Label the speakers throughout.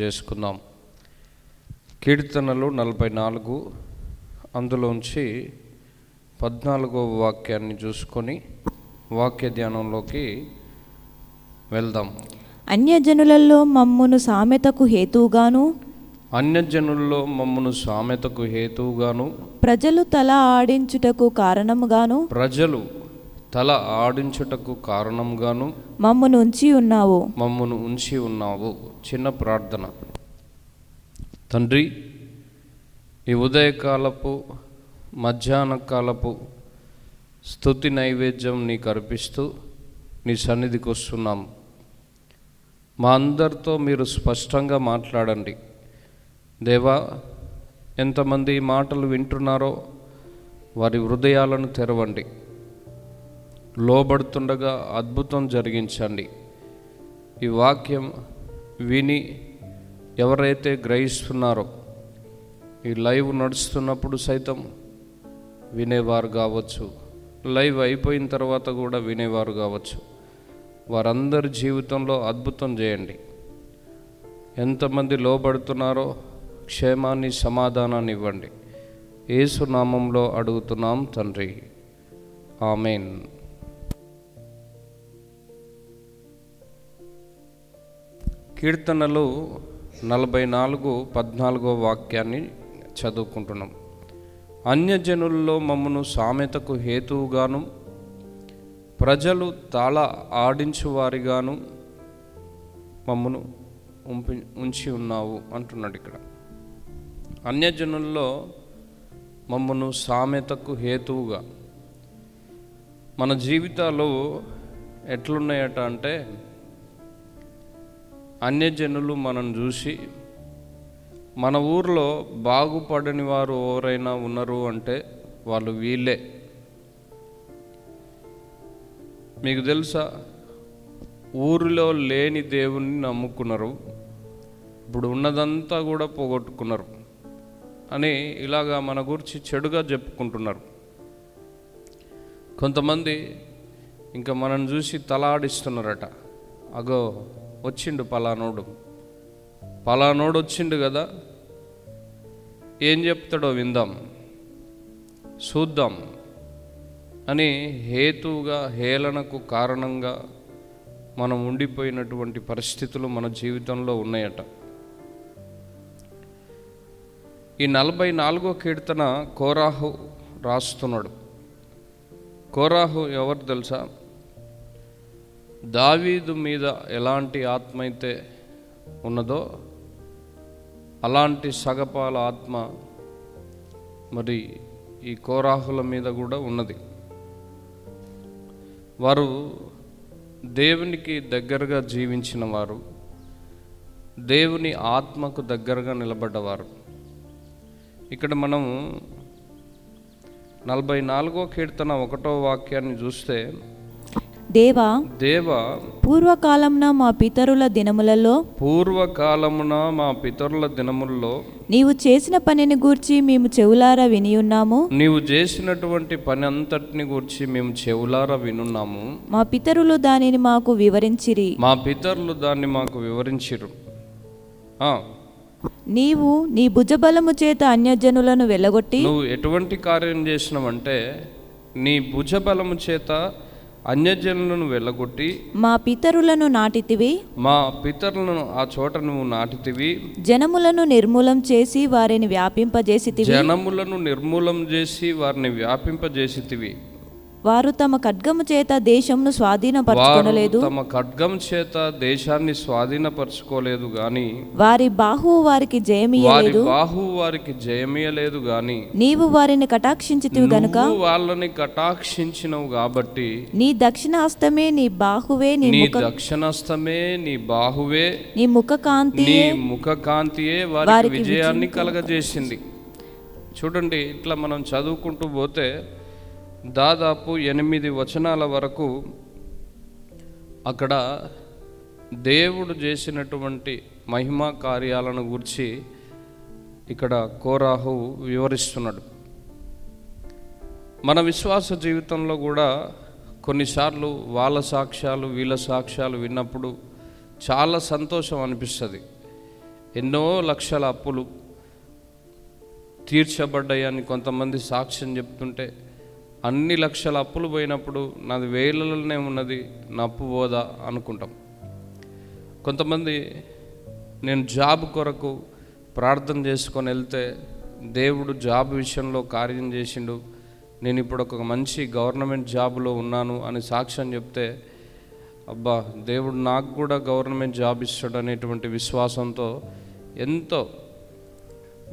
Speaker 1: చేసుకుందాం. కీర్తనలు 44 అందులోంచి 14వ వాక్యాన్ని చూసుకొని వాక్య ధ్యానంలోకి వెళ్దాం.
Speaker 2: అన్యజనులలో మమ్మును సామెతకు హేతువుగాను ప్రజలు తల ఆడించుటకు కారణముగాను మమ్మును ఉంచి ఉన్నావు.
Speaker 1: చిన్న ప్రార్థన. తండ్రి, ఈ ఉదయకాలపు మధ్యాహ్న కాలపు స్తుతి నైవేద్యం నీకు అర్పిస్తూ నీ సన్నిధికి వస్తున్నాం. మా అందరితో మీరు స్పష్టంగా మాట్లాడండి దేవా. ఎంతమంది మాటలు వింటున్నారో వారి హృదయాలను తెరవండి. లోబడుతుండగా అద్భుతం జరిగించండి. ఈ వాక్యం విని ఎవరైతే గ్రహిస్తున్నారో ఈ లైవ్ నడుస్తున్నప్పుడు సైతం వినేవారు కావచ్చు, లైవ్ అయిపోయిన తర్వాత కూడా వినేవారు కావచ్చు, వారందరి జీవితంలో అద్భుతం చేయండి. ఎంతమంది లోబడుతున్నారో క్షేమాన్ని, సమాధానాన్ని ఇవ్వండి. యేసు నామంలో అడుగుతున్నాం తండ్రి, ఆమేన్. కీర్తనలు 44:14వ వాక్యాన్ని చదువుకుంటున్నాం. అన్యజనుల్లో మమ్మను సామెతకు హేతువుగాను ప్రజలు తాళ ఆడించువారిగాను మమ్మను ఉంచి ఉన్నావు అంటున్నాడు ఇక్కడ. అన్యజనుల్లో మమ్మను సామెతకు హేతువుగా. మన జీవితాలు ఎట్లున్నాయట అంటే, అన్యజనులు మనం చూసి మన ఊర్లో బాగుపడని వారు ఎవరైనా ఉన్నారు అంటే వాళ్ళు వీళ్ళే. మీకు తెలుసా, ఊరిలో లేని దేవుణ్ణి నమ్ముకున్నారు, ఇప్పుడు ఉన్నదంతా కూడా పోగొట్టుకున్నారు అని ఇలాగా మన గురించి చెడుగా చెప్పుకుంటున్నారు. కొంతమంది ఇంకా మనం చూసి తలాడిస్తున్నారట. అగో వచ్చిండు పలానోడు వచ్చిండు కదా, ఏం చెప్తాడో విందాం, చూద్దాం అని హేతువుగా, హేళనకు కారణంగా మనం ఉండిపోయినటువంటి పరిస్థితులు మన జీవితంలో ఉన్నాయట. ఈ 44వ కీర్తన కోరాహు రాస్తున్నాడు. కోరాహు ఎవరు తెలుసా? దావీదు మీద ఎలాంటి ఆత్మ అయితే ఉన్నదో అలాంటి సగపాల ఆత్మ మరి ఈ కోరాహుల మీద కూడా ఉన్నది. వారు దేవునికి దగ్గరగా జీవించిన వారు, దేవుని ఆత్మకు దగ్గరగా నిలబడ్డవారు. ఇక్కడ మనం 44వ కీర్తన 1వ వాక్యాన్ని చూస్తే, దేవా
Speaker 2: పూర్వకాలమున మా పితరుల
Speaker 1: దినములలో
Speaker 2: నీవు చేసిన పనిని గూర్చి మేము చెవులారా వినియున్నాము.
Speaker 1: నీవు చేసినటువంటి పని అంతటిని గూర్చి మేము చెవులారా వినున్నాము.
Speaker 2: మా పితరులు దానిని మాకు వివరించిరు. నీవు నీ భుజబలము చేత అన్యజనులను వెళ్ళగొట్టి.
Speaker 1: నువ్వు ఎటువంటి కార్యం చేసినావంటే, నీ భుజబలము చేత అన్యజనులను వెళ్ళగొట్టి
Speaker 2: మా పితరులను
Speaker 1: ఆ చోట నువ్వు నాటితివి.
Speaker 2: జనములను నిర్మూలం చేసి వారిని వ్యాపింపజేసితివి. వారు తమ ఖడ్గము చేత దేశమును స్వాధీనపరచుకోలేదు గాని వారి బాహువు వారికి జయమియలేదు గాని నీవు వారిని కటాక్షించితివి గనుక,
Speaker 1: వాళ్ళని కటాక్షించినవు కాబట్టి
Speaker 2: నీ దక్షిణాస్తమే నీ బాహువే నీ
Speaker 1: ముఖకాంతియే వారికి విజయాన్ని కలగజేసింది. చూడండి, ఇట్లా మనం చదువుకుంటూ పోతే దాదాపు 8 వచనాల వరకు అక్కడ దేవుడు చేసినటువంటి మహిమా కార్యాలను గురించి ఇక్కడ కోరాహు వివరిస్తున్నాడు. మన విశ్వాస జీవితంలో కూడా కొన్నిసార్లు వాళ్ళ సాక్ష్యాలు వీళ్ళ సాక్ష్యాలు విన్నప్పుడు చాలా సంతోషం అనిపిస్తుంది. ఎన్నో లక్షల అప్పులు తీర్చబడ్డాయని కొంతమంది సాక్ష్యం చెప్తుంటే, అన్ని లక్షల అప్పులు పోయినప్పుడు నాది వేలలోనే ఉన్నది, నా అప్పు పోదా అనుకుంటాం. కొంతమంది నేను జాబ్ కొరకు ప్రార్థన చేసుకొని వెళ్తే దేవుడు జాబ్ విషయంలో కార్యం చేసిండు, నేను ఇప్పుడు ఒక మంచి గవర్నమెంట్ జాబ్లో ఉన్నాను అని సాక్ష్యం చెప్తే, అబ్బా దేవుడు నాకు కూడా గవర్నమెంట్ జాబ్ ఇస్తాడు అనేటువంటి విశ్వాసంతో ఎంతో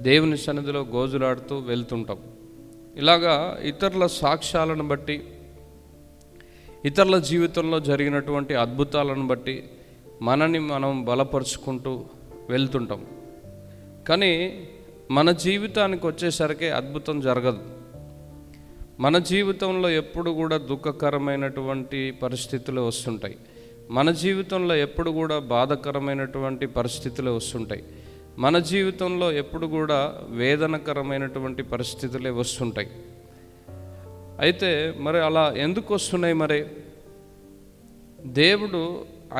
Speaker 1: దేవుని సన్నిధిలో గోజులాడుతూ వెళ్తుంటాం. ఇలాగా ఇతరుల సాక్ష్యాలను బట్టి, ఇతరుల జీవితంలో జరిగినటువంటి అద్భుతాలను బట్టి మనని మనం బలపరుచుకుంటూ వెళ్తుంటాం. కానీ మన జీవితానికి వచ్చేసరికి అద్భుతం జరగదు. మన జీవితంలో ఎప్పుడు కూడా దుఃఖకరమైనటువంటి పరిస్థితులు వస్తుంటాయి. మన జీవితంలో ఎప్పుడు కూడా బాధకరమైనటువంటి పరిస్థితులు వస్తుంటాయి. మన జీవితంలో ఎప్పుడు కూడా వేదనకరమైనటువంటి పరిస్థితులే వస్తుంటాయి. అయితే మరి అలా ఎందుకు వస్తున్నాయి? మరి దేవుడు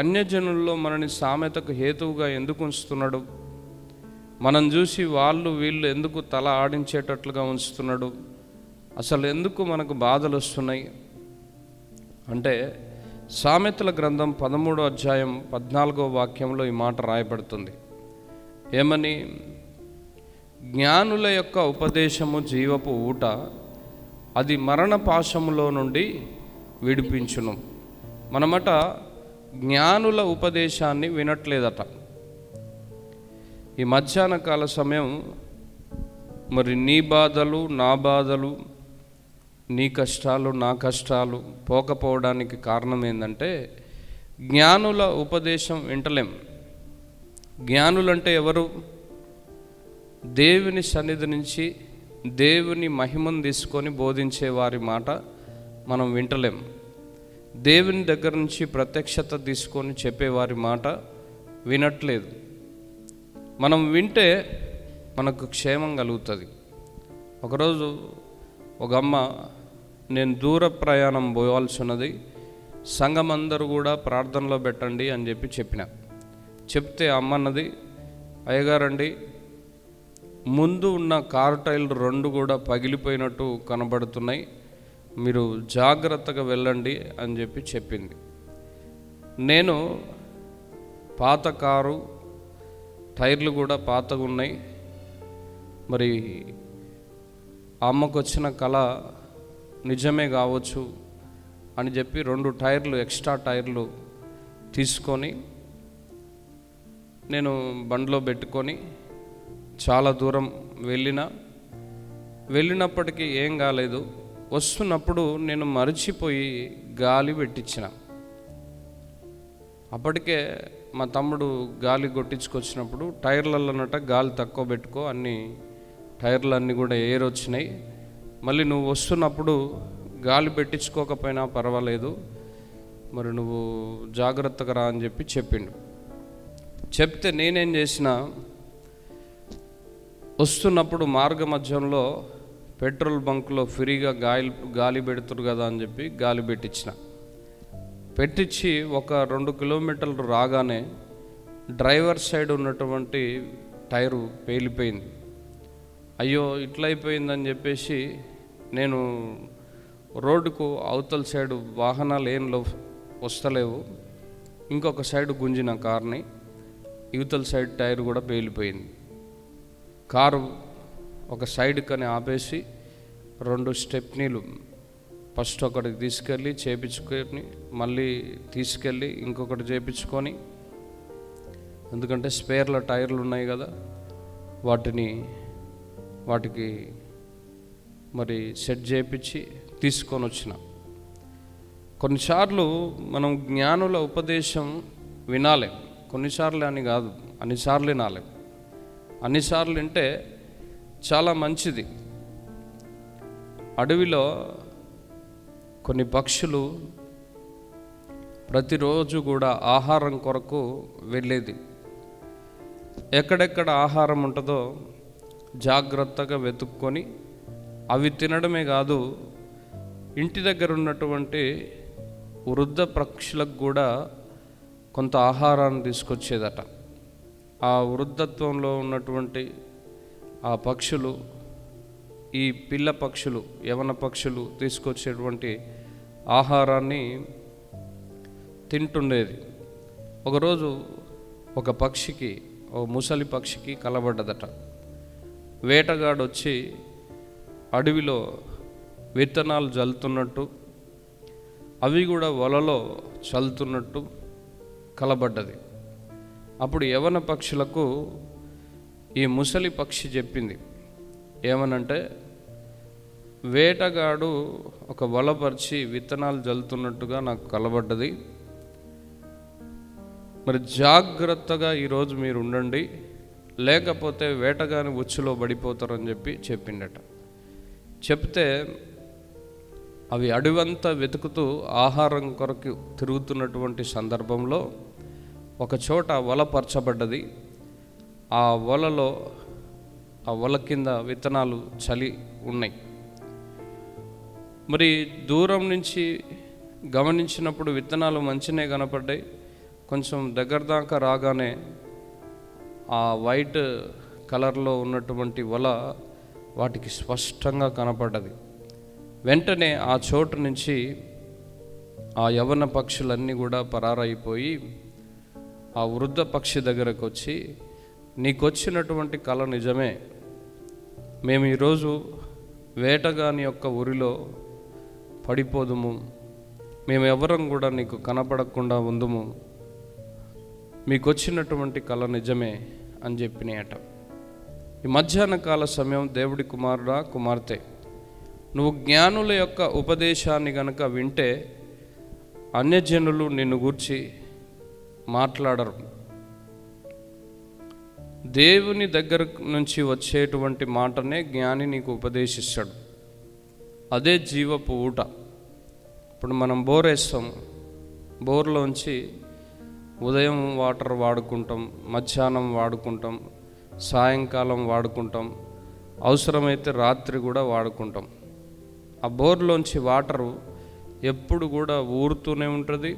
Speaker 1: అన్యజనుల్లో మనని సామెతకు హేతువుగా ఎందుకు ఉంచుతున్నాడు? మనం చూసి వాళ్ళు వీళ్ళు ఎందుకు తల ఆడించేటట్లుగా ఉంచుతున్నాడు? అసలు ఎందుకు మనకు బాధలు వస్తున్నాయి అంటే, సామెతల గ్రంథం 13వ అధ్యాయం 14వ వాక్యంలో ఈ మాట రాయబడుతుంది. ఏమని? జ్ఞానుల యొక్క ఉపదేశము జీవపు ఊట, అది మరణ పాశములో నుండి విడిపించును. మనమట జ్ఞానుల ఉపదేశాన్ని వినట్లేదట. ఈ మధ్యాహ్న కాల సమయం మరి నీ బాధలు నా బాధలు, నీ కష్టాలు నా కష్టాలు పోకపోవడానికి కారణం ఏంటంటే, జ్ఞానుల ఉపదేశం వింటలేం. జ్ఞానులంటే ఎవరు? దేవుని సన్నిధి నుంచి దేవుని మహిమను తీసుకొని బోధించే వారి మాట మనం వింటలేం. దేవుని దగ్గర నుంచి ప్రత్యక్షత తీసుకొని చెప్పేవారి మాట వినట్లేదు. మనం వింటే మనకు క్షేమం కలుగుతుంది. ఒకరోజు ఒక అమ్మ, నేను దూర ప్రయాణం పోవాల్సి ఉన్నది, సంఘం అందరూ కూడా ప్రార్థనలో పెట్టండి అని చెప్పిన. చెప్తే అమ్మ అన్నది, అయ్యగారండి, ముందు ఉన్న కారు టైర్లు 2 కూడా పగిలిపోయినట్టు కనబడుతున్నాయి, మీరు జాగ్రత్తగా వెళ్ళండి అని చెప్పింది. నేను పాత కారు టైర్లు కూడా పాతగా ఉన్నాయి, మరి అమ్మకు వచ్చిన కళ నిజమే కావచ్చు అని చెప్పి 2 టైర్లు ఎక్స్ట్రా టైర్లు తీసుకొని నేను బండిలో పెట్టుకొని చాలా దూరం వెళ్ళినప్పటికీ ఏం కాలేదు. వస్తున్నప్పుడు నేను మర్చిపోయి గాలి పెట్టించిన. అప్పటికే మా తమ్ముడు గాలి కొట్టించుకొచ్చినప్పుడు టైర్లలోనట గాలి తక్కువ పెట్టుకో, అన్ని టైర్లన్నీ కూడా ఎయిర్ వచ్చినాయి, మళ్ళీ నువ్వు వస్తున్నప్పుడు గాలి పెట్టించుకోకపోయినా పర్వాలేదు, మరి నువ్వు జాగ్రత్తగా రా అని చెప్పిండు. చెప్తే నేనేం చేసిన, వస్తున్నప్పుడు మార్గ మధ్యంలో పెట్రోల్ బంక్లో ఫ్రీగా గాలి పెడుతురు కదా అని చెప్పి గాలి పెట్టించి ఒక 2 కిలోమీటర్లు రాగానే డ్రైవర్ సైడ్ ఉన్నటువంటి టైరు పేలిపోయింది. అయ్యో ఇట్లయిపోయిందని చెప్పేసి నేను రోడ్డుకు అవతల సైడు వాహనాలు ఏంలో వస్తలేవు, ఇంకొక సైడు గుంజిన కార్ని, యువతల సైడ్ టైర్ కూడా పేలిపోయింది. కారు ఒక సైడ్ కని ఆపేసి 2 స్టెప్నీలు ఫస్ట్ ఒకటికి తీసుకెళ్ళి చేపించుకొని, మళ్ళీ తీసుకెళ్ళి ఇంకొకటి చేపించుకొని, ఎందుకంటే స్పేర్ల టైర్లు ఉన్నాయి కదా, వాటికి మరి సెట్ చేయించి తీసుకొని వచ్చిన. కొన్నిసార్లు మనం జ్ఞానుల ఉపదేశం వినాలి, కొన్నిసార్లు అని కాదు, అన్నిసార్లు వినాలి. అన్నిసార్లు వింటే చాలా మంచిది. అడవిలో కొన్ని పక్షులు ప్రతిరోజు కూడా ఆహారం కొరకు వెళ్ళేది. ఎక్కడెక్కడ ఆహారం ఉంటుందో జాగ్రత్తగా వెతుక్కొని అవి తినడమే కాదు, ఇంటి దగ్గర ఉన్నటువంటి వృద్ధ పక్షులకు కూడా కొంత ఆహారాన్ని తీసుకొచ్చేదట. ఆ వృద్ధత్వంలో ఉన్నటువంటి ఆ పక్షులు, ఈ పిల్ల పక్షులు, యవన పక్షులు తీసుకొచ్చేటువంటి ఆహారాన్ని తింటుండేది. ఒకరోజు ఒక పక్షికి, ఒక ముసలి పక్షికి కలబడ్డదట. వేటగాడు వచ్చి అడవిలో విత్తనాలు జల్లుతున్నట్టు, అవి కూడా వలలో చల్లుతున్నట్టు కలబడ్డది. అప్పుడు యవన పక్షులకు ఈ ముసలి పక్షి చెప్పింది ఏమనంటే, వేటగాడు ఒక వలపరిచి విత్తనాలు జల్లుతున్నట్టుగా నాకు కలబడ్డది, మరి జాగ్రత్తగా ఈరోజు మీరు ఉండండి, లేకపోతే వేటగాని ఉచ్చులో పడిపోతారని చెప్పిండట. చెప్తే అవి అడవంతా వెతుకుతూ ఆహారం కొరకు తిరుగుతున్నటువంటి సందర్భంలో ఒక చోట వల పరచబడ్డది. ఆ వలలో, ఆ వల కింద విత్తనాలు చలి ఉన్నాయి. మరి దూరం నుంచి గమనించినప్పుడు విత్తనాలు మంచినే కనపడ్డాయి. కొంచెం దగ్గర దాకా రాగానే ఆ వైట్ కలర్లో ఉన్నటువంటి వల వాటికి స్పష్టంగా కనపడ్డది. వెంటనే ఆ చోటు నుంచి ఆ యవన పక్షులన్నీ కూడా పరారైపోయి ఆ వృద్ధ పక్షి దగ్గరకు వచ్చి, నీకొచ్చినటువంటి కళ నిజమే, మేము ఈరోజు వేటగాని యొక్క ఉరిలో పడిపోదుము, మేము ఎవరం కూడా నీకు కనపడకుండా ఉందుము, మీకు వచ్చినటువంటి కళ నిజమే అని చెప్పినాయట. ఈ మధ్యాహ్న కాల సమయం దేవుడి కుమారుడా, కుమార్తె, నువ్వు జ్ఞానుల యొక్క ఉపదేశాన్ని గనక వింటే అన్యజనులు నిన్ను గూర్చి మాట్లాడరు. దేవుని దగ్గర నుంచి వచ్చేటువంటి మాటనే జ్ఞాని నీకు ఉపదేశిస్తాడు. అదే జీవపు ఊట. ఇప్పుడు మనం బోర్ వేస్తాం, బోర్లోంచి ఉదయం వాటర్ వాడుకుంటాం, మధ్యాహ్నం వాడుకుంటాం, సాయంకాలం వాడుకుంటాం, అవసరమైతే రాత్రి కూడా వాడుకుంటాం. ఆ బోర్లోంచి వాటరు ఎప్పుడు కూడా ఊరుతూనే ఉంటుంది,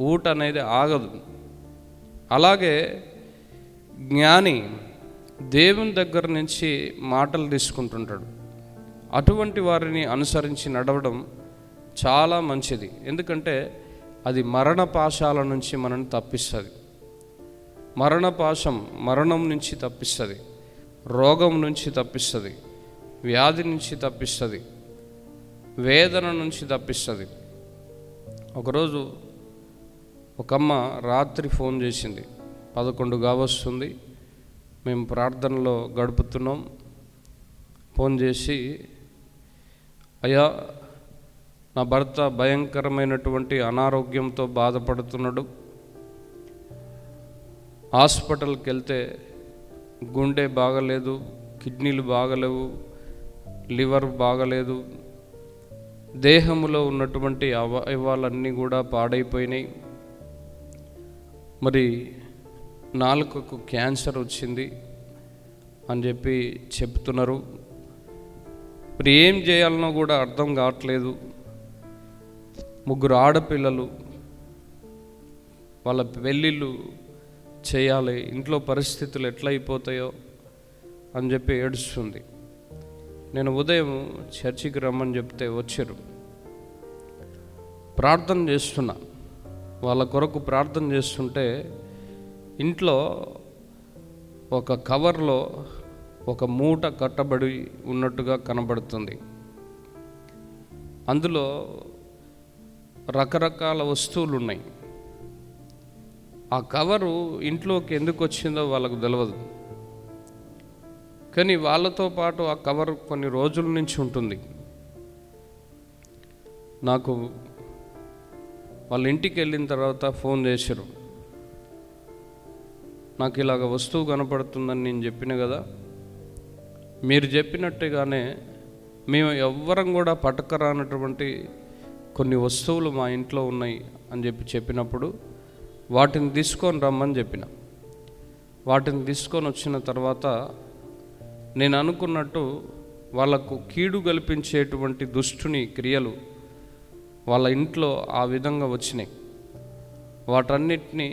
Speaker 1: ఊట అనేది ఆగదు. అలాగే జ్ఞాని దేవుని దగ్గర నుంచి మాటలు తీసుకుంటుంటాడు. అటువంటి వారిని అనుసరించి నడవడం చాలా మంచిది. ఎందుకంటే అది మరణ పాశాల నుంచి మనల్ని తప్పిస్తుంది. మరణపాశం మరణం నుంచి తప్పిస్తుంది, రోగం నుంచి తప్పిస్తుంది, వ్యాధి నుంచి తప్పిస్తుంది, వేదన నుంచి తప్పిస్తుంది. ఒకరోజు ఒక అమ్మ రాత్రి ఫోన్ చేసింది, 11 కావస్తుంది, మేము ప్రార్థనలో గడుపుతున్నాం. ఫోన్ చేసి, అయ్యా నా భర్త భయంకరమైనటువంటి అనారోగ్యంతో బాధపడుతున్నాడు, హాస్పిటల్కి వెళ్తే గుండె బాగలేదు, కిడ్నీలు బాగలేవు, లివర్ బాగలేదు, దేహంలో ఉన్నటువంటి అవయవాలన్నీ కూడా పాడైపోయినాయి, మరి నాలుకకు క్యాన్సర్ వచ్చింది అని చెప్పి చెప్తున్నారు. మరి ఏం చేయాలనో కూడా అర్థం కావట్లేదు. 3 ఆడపిల్లలు, వాళ్ళ పెళ్ళిళ్ళు చేయాలి, ఇంట్లో పరిస్థితులు ఎట్లయిపోతాయో అని చెప్పి ఏడుస్తుంది. నేను ఉదయం చర్చికి రమ్మని చెప్తే వచ్చారు. ప్రార్థన చేస్తున్నా, వాళ్ళ కొరకు ప్రార్థన చేస్తుంటే ఇంట్లో ఒక కవర్లో ఒక మూట కట్టబడి ఉన్నట్టుగా కనబడుతుంది. అందులో రకరకాల వస్తువులు ఉన్నాయి. ఆ కవరు ఇంట్లోకి ఎందుకు వచ్చిందో వాళ్ళకు తెలియదు, కానీ వాళ్ళతో పాటు ఆ కవర్ కొన్ని రోజుల నుంచి ఉంటుంది. నాకు వాళ్ళ ఇంటికి వెళ్ళిన తర్వాత ఫోన్ చేశారు, నాకు ఇలాగ వస్తువు కనపడుతుందని నేను చెప్పిన కదా, మీరు చెప్పినట్టుగానే మేము ఎవ్వరం కూడా పట్టుకరానటువంటి కొన్ని వస్తువులు మా ఇంట్లో ఉన్నాయి అని చెప్పినప్పుడు వాటిని తీసుకొని రమ్మని చెప్పిన. వాటిని తీసుకొని వచ్చిన తర్వాత నేను అనుకున్నట్టు వాళ్ళకు కీడు కల్పించేటువంటి దుష్టుని క్రియలు వాళ్ళ ఇంట్లో ఆ విధంగా వచ్చినాయి. వాటన్నిటినీ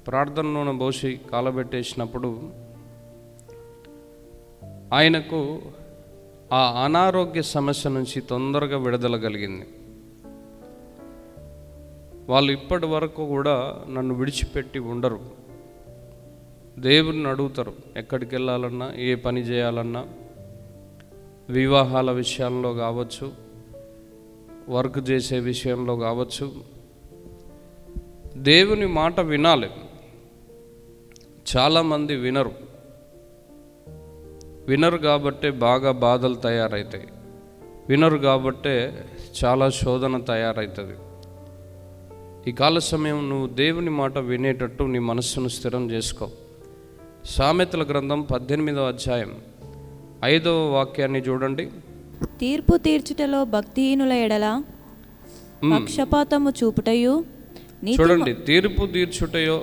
Speaker 1: ప్రార్థన నూనె పోసి కాలబెట్టేసినప్పుడు ఆయనకు ఆ అనారోగ్య సమస్య నుంచి తొందరగా విడుదల కలిగింది. వాళ్ళు ఇప్పటి వరకు కూడా నన్ను విడిచిపెట్టి ఉండరు. దేవుని అడుగుతారు, ఎక్కడికి వెళ్ళాలన్నా, ఏ పని చేయాలన్నా, వివాహాల విషయాల్లో కావచ్చు, వర్క్ చేసే విషయంలో కావచ్చు, దేవుని మాట వినాలి. చాలామంది వినరు కాబట్టే బాగా బాధలు తయారవుతాయి. వినరు కాబట్టే చాలా శోధన తయారవుతుంది. ఈ కాల సమయం నువ్వు దేవుని మాట వినేటట్టు నీ మనస్సును స్థిరం చేసుకో. సామెతల గ్రంథం 18వ అధ్యాయం 5వ వాక్యాన్ని చూడండి.
Speaker 2: తీర్పు తీర్చుటలో భక్తిహీనుల ఎడల పక్షపాతము చూపుటయు,
Speaker 1: చూడండి, తీర్పు తీర్చుటయో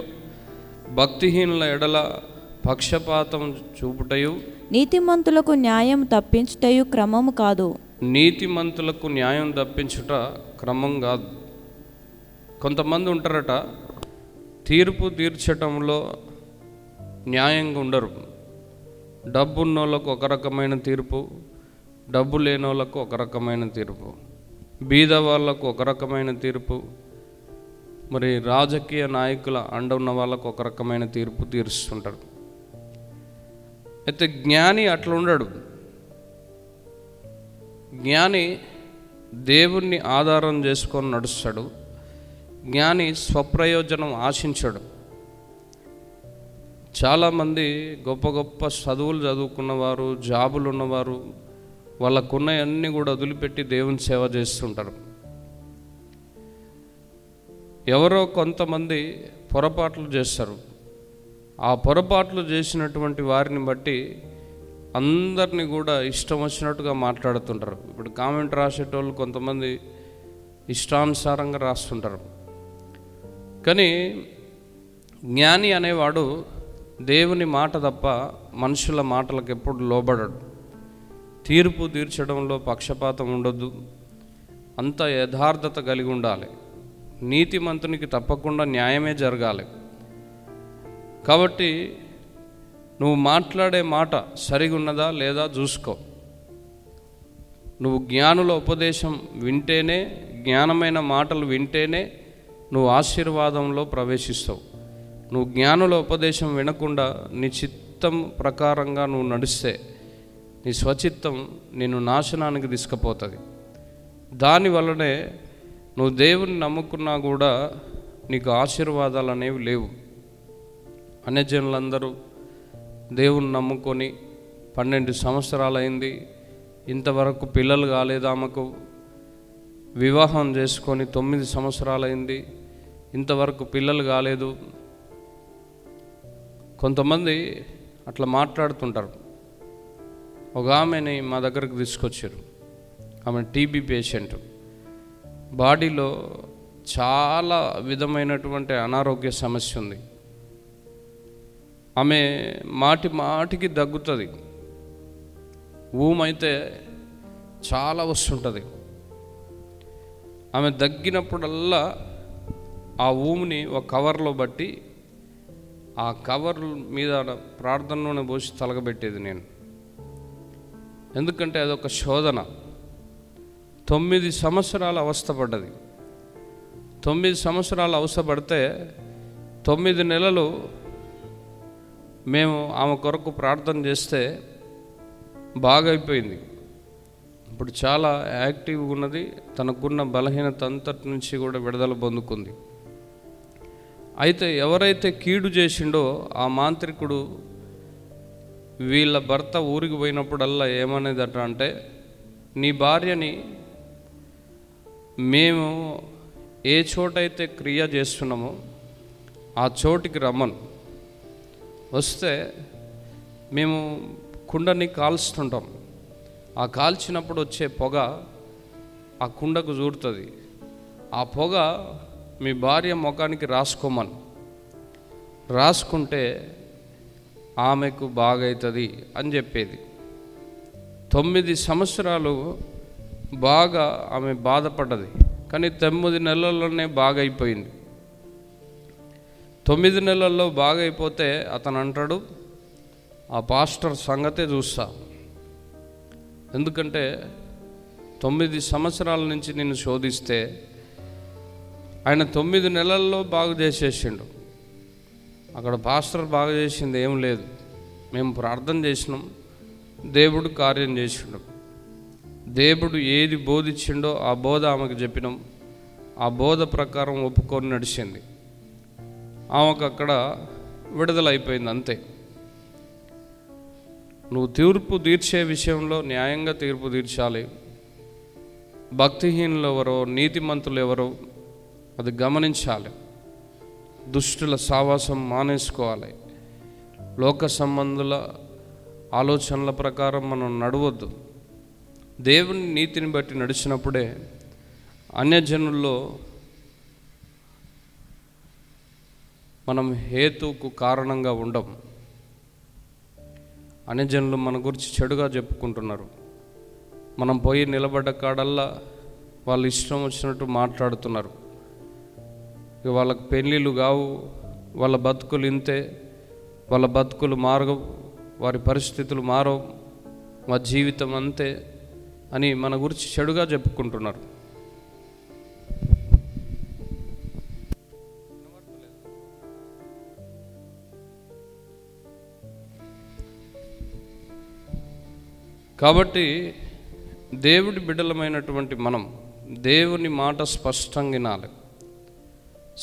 Speaker 1: భక్తిహీనుల ఎడల పక్షపాతం చూపుటయు,
Speaker 2: నీతిమంతులకు న్యాయం తప్పించుటయు క్రమము కాదు.
Speaker 1: నీతిమంతులకు న్యాయం తప్పించుట క్రమం కాదు. కొంతమంది ఉంటారట, తీర్పు తీర్చటంలో న్యాయంగా ఉండరు. డబ్బు ఉన్నోళ్ళకు ఒక రకమైన తీర్పు, డబ్బు లేని వాళ్ళకు ఒక రకమైన తీర్పు, బీద వాళ్ళకు ఒక రకమైన తీర్పు, మరి రాజకీయ నాయకుల అండ ఉన్న వాళ్ళకు ఒక రకమైన తీర్పు తీరుస్తుంటారు. అయితే జ్ఞాని అట్లా ఉండడు. జ్ఞాని దేవుణ్ణి ఆధారం చేసుకొని నడుస్తాడు. జ్ఞాని స్వప్రయోజనం ఆశించడు. చాలామంది గొప్ప గొప్ప చదువులు చదువుకున్నవారు, జాబులు ఉన్నవారు, వాళ్ళకున్నవన్నీ కూడా వదిలిపెట్టి దేవుని సేవ చేస్తుంటారు. ఎవరో కొంతమంది పొరపాట్లు చేస్తారు. ఆ పొరపాట్లు చేసినటువంటి వారిని బట్టి అందరినీ కూడా ఇష్టం వచ్చినట్టుగా మాట్లాడుతుంటారు. ఇప్పుడు కామెంట్ రాసేటోళ్ళు కొంతమంది ఇష్టానుసారంగా రాస్తుంటారు. కానీ జ్ఞాని అనేవాడు దేవుని మాట తప్ప మనుషుల మాటలకు ఎప్పుడు లోబడడు. తీర్పు తీర్చడంలో పక్షపాతం ఉండొద్దు. అంత యథార్థత కలిగి ఉండాలి. నీతిమంతునికి తప్పకుండా న్యాయమే జరగాలి. కాబట్టి నువ్వు మాట్లాడే మాట సరిగా ఉన్నదా లేదా చూసుకో. నువ్వు జ్ఞానుల ఉపదేశం వింటేనే, జ్ఞానమైన మాటలు వింటేనే నువ్వు ఆశీర్వాదంలో ప్రవేశిస్తావు. నువ్వు జ్ఞానుల ఉపదేశం వినకుండా నీ చిత్తం ప్రకారంగా నువ్వు నడిస్తే నీ స్వచిత్తం నిన్ను నాశనానికి తీసుకుపోతుంది. దానివల్లనే నువ్వు దేవుని నమ్ముకున్నా కూడా నీకు ఆశీర్వాదాలు అనేవి లేవు. అన్యజనులందరూ దేవుని నమ్ముకొని 12 సంవత్సరాలైంది, ఇంతవరకు పిల్లలు కాలేదు. ఆమెకు వివాహం చేసుకొని 9 సంవత్సరాలైంది, ఇంతవరకు పిల్లలు కాలేదు. కొంతమంది అట్లా మాట్లాడుతుంటారు. ఒక ఆమెని మా దగ్గరకు తీసుకొచ్చారు. ఆమె టీబీ పేషెంట్. బాడీలో చాలా విధమైనటువంటి అనారోగ్య సమస్య ఉంది. ఆమె మాటికి దగ్గుతుంది. ఊమైతే చాలా వస్తుంటుంది. ఆమె దగ్గినప్పుడల్లా ఆ ఊమిని ఒక కవర్లో బట్టి ఆ కవర్ మీద ప్రార్థనలోనే పోసి తలగబెట్టేది నేను. ఎందుకంటే అదొక శోధన. 9 సంవత్సరాలు అవస్థపడ్డది. 9 సంవత్సరాలు అవస్థపడితే 9 నెలలు మేము ఆమె కొరకు ప్రార్థన చేస్తే బాగైపోయింది. ఇప్పుడు చాలా యాక్టివ్గా ఉన్నది. తనకున్న బలహీనత అంతటి నుంచి కూడా విడుదల పొందుకుంది. అయితే ఎవరైతే కీడు చేసిండో ఆ మాంత్రికుడు వీళ్ళ భర్త ఊరికి పోయినప్పుడల్లా ఏమనేదట అంటే, నీ భార్యని మేము ఏ చోటైతే క్రియ చేస్తున్నామో ఆ చోటికి రమ్మను, వస్తే మేము కుండని కాల్స్తుంటాం. ఆ కాల్చినప్పుడు వచ్చే పొగ ఆ కుండకు జూరుతుంది. ఆ పొగ మీ భార్య ముఖానికి రాసుకోమని, రాసుకుంటే ఆమెకు బాగవుతుంది అని చెప్పేది. 9 సంవత్సరాలు బాగా ఆమె బాధపడ్డది. కానీ 9 నెలల్లోనే బాగైపోయింది. 9 నెలల్లో బాగైపోతే అతను అంటాడు, ఆ పాస్టర్ సంగతే చూస్తా. ఎందుకంటే 9 సంవత్సరాల నుంచి నిన్ను శోధిస్తే ఆయన 9 నెలల్లో బాగు చేసేసిండు. అక్కడ పాస్టర్ బాగు చేసింది ఏం లేదు. మేము ప్రార్థన చేసినాం, దేవుడు కార్యం చేసిండు. దేవుడు ఏది బోధించిండో ఆ బోధ ఆమెకు చెప్పినాం. ఆ బోధ ప్రకారం ఒప్పుకొని నడిచింది. ఆమెకు అక్కడ విడుదలైపోయింది, అంతే. నువ్వు తీర్పు తీర్చే విషయంలో న్యాయంగా తీర్పు తీర్చాలి. భక్తిహీనులు ఎవరో, నీతిమంతులు ఎవరో అది గమనించాలి. దుష్టుల సావాసం మానేసుకోవాలి. లోక సంబంధుల ఆలోచనల ప్రకారం మనం నడవద్దు. దేవుని నీతిని బట్టి నడిచినప్పుడే అన్యజనుల్లో మనం హేతుకు కారణంగా ఉండం. అన్యజనులు మన గురించి చెడుగా చెప్పుకుంటున్నారు. మనం పోయి నిలబడ్డ కాడల్లా వాళ్ళు ఇష్టం వచ్చినట్టు మాట్లాడుతున్నారు. ఇక వాళ్ళకి పెళ్ళిళ్ళు కావు, వాళ్ళ బతుకులు ఇంతే, వాళ్ళ బతుకులు మారవు, వారి పరిస్థితులు మారవు, మా జీవితం అంతే అని మన గురించి చెడుగా చెప్పుకుంటున్నారు. కాబట్టి దేవుడి బిడ్డలమైనటువంటి మనం దేవుని మాట స్పష్టంగా వినాలి.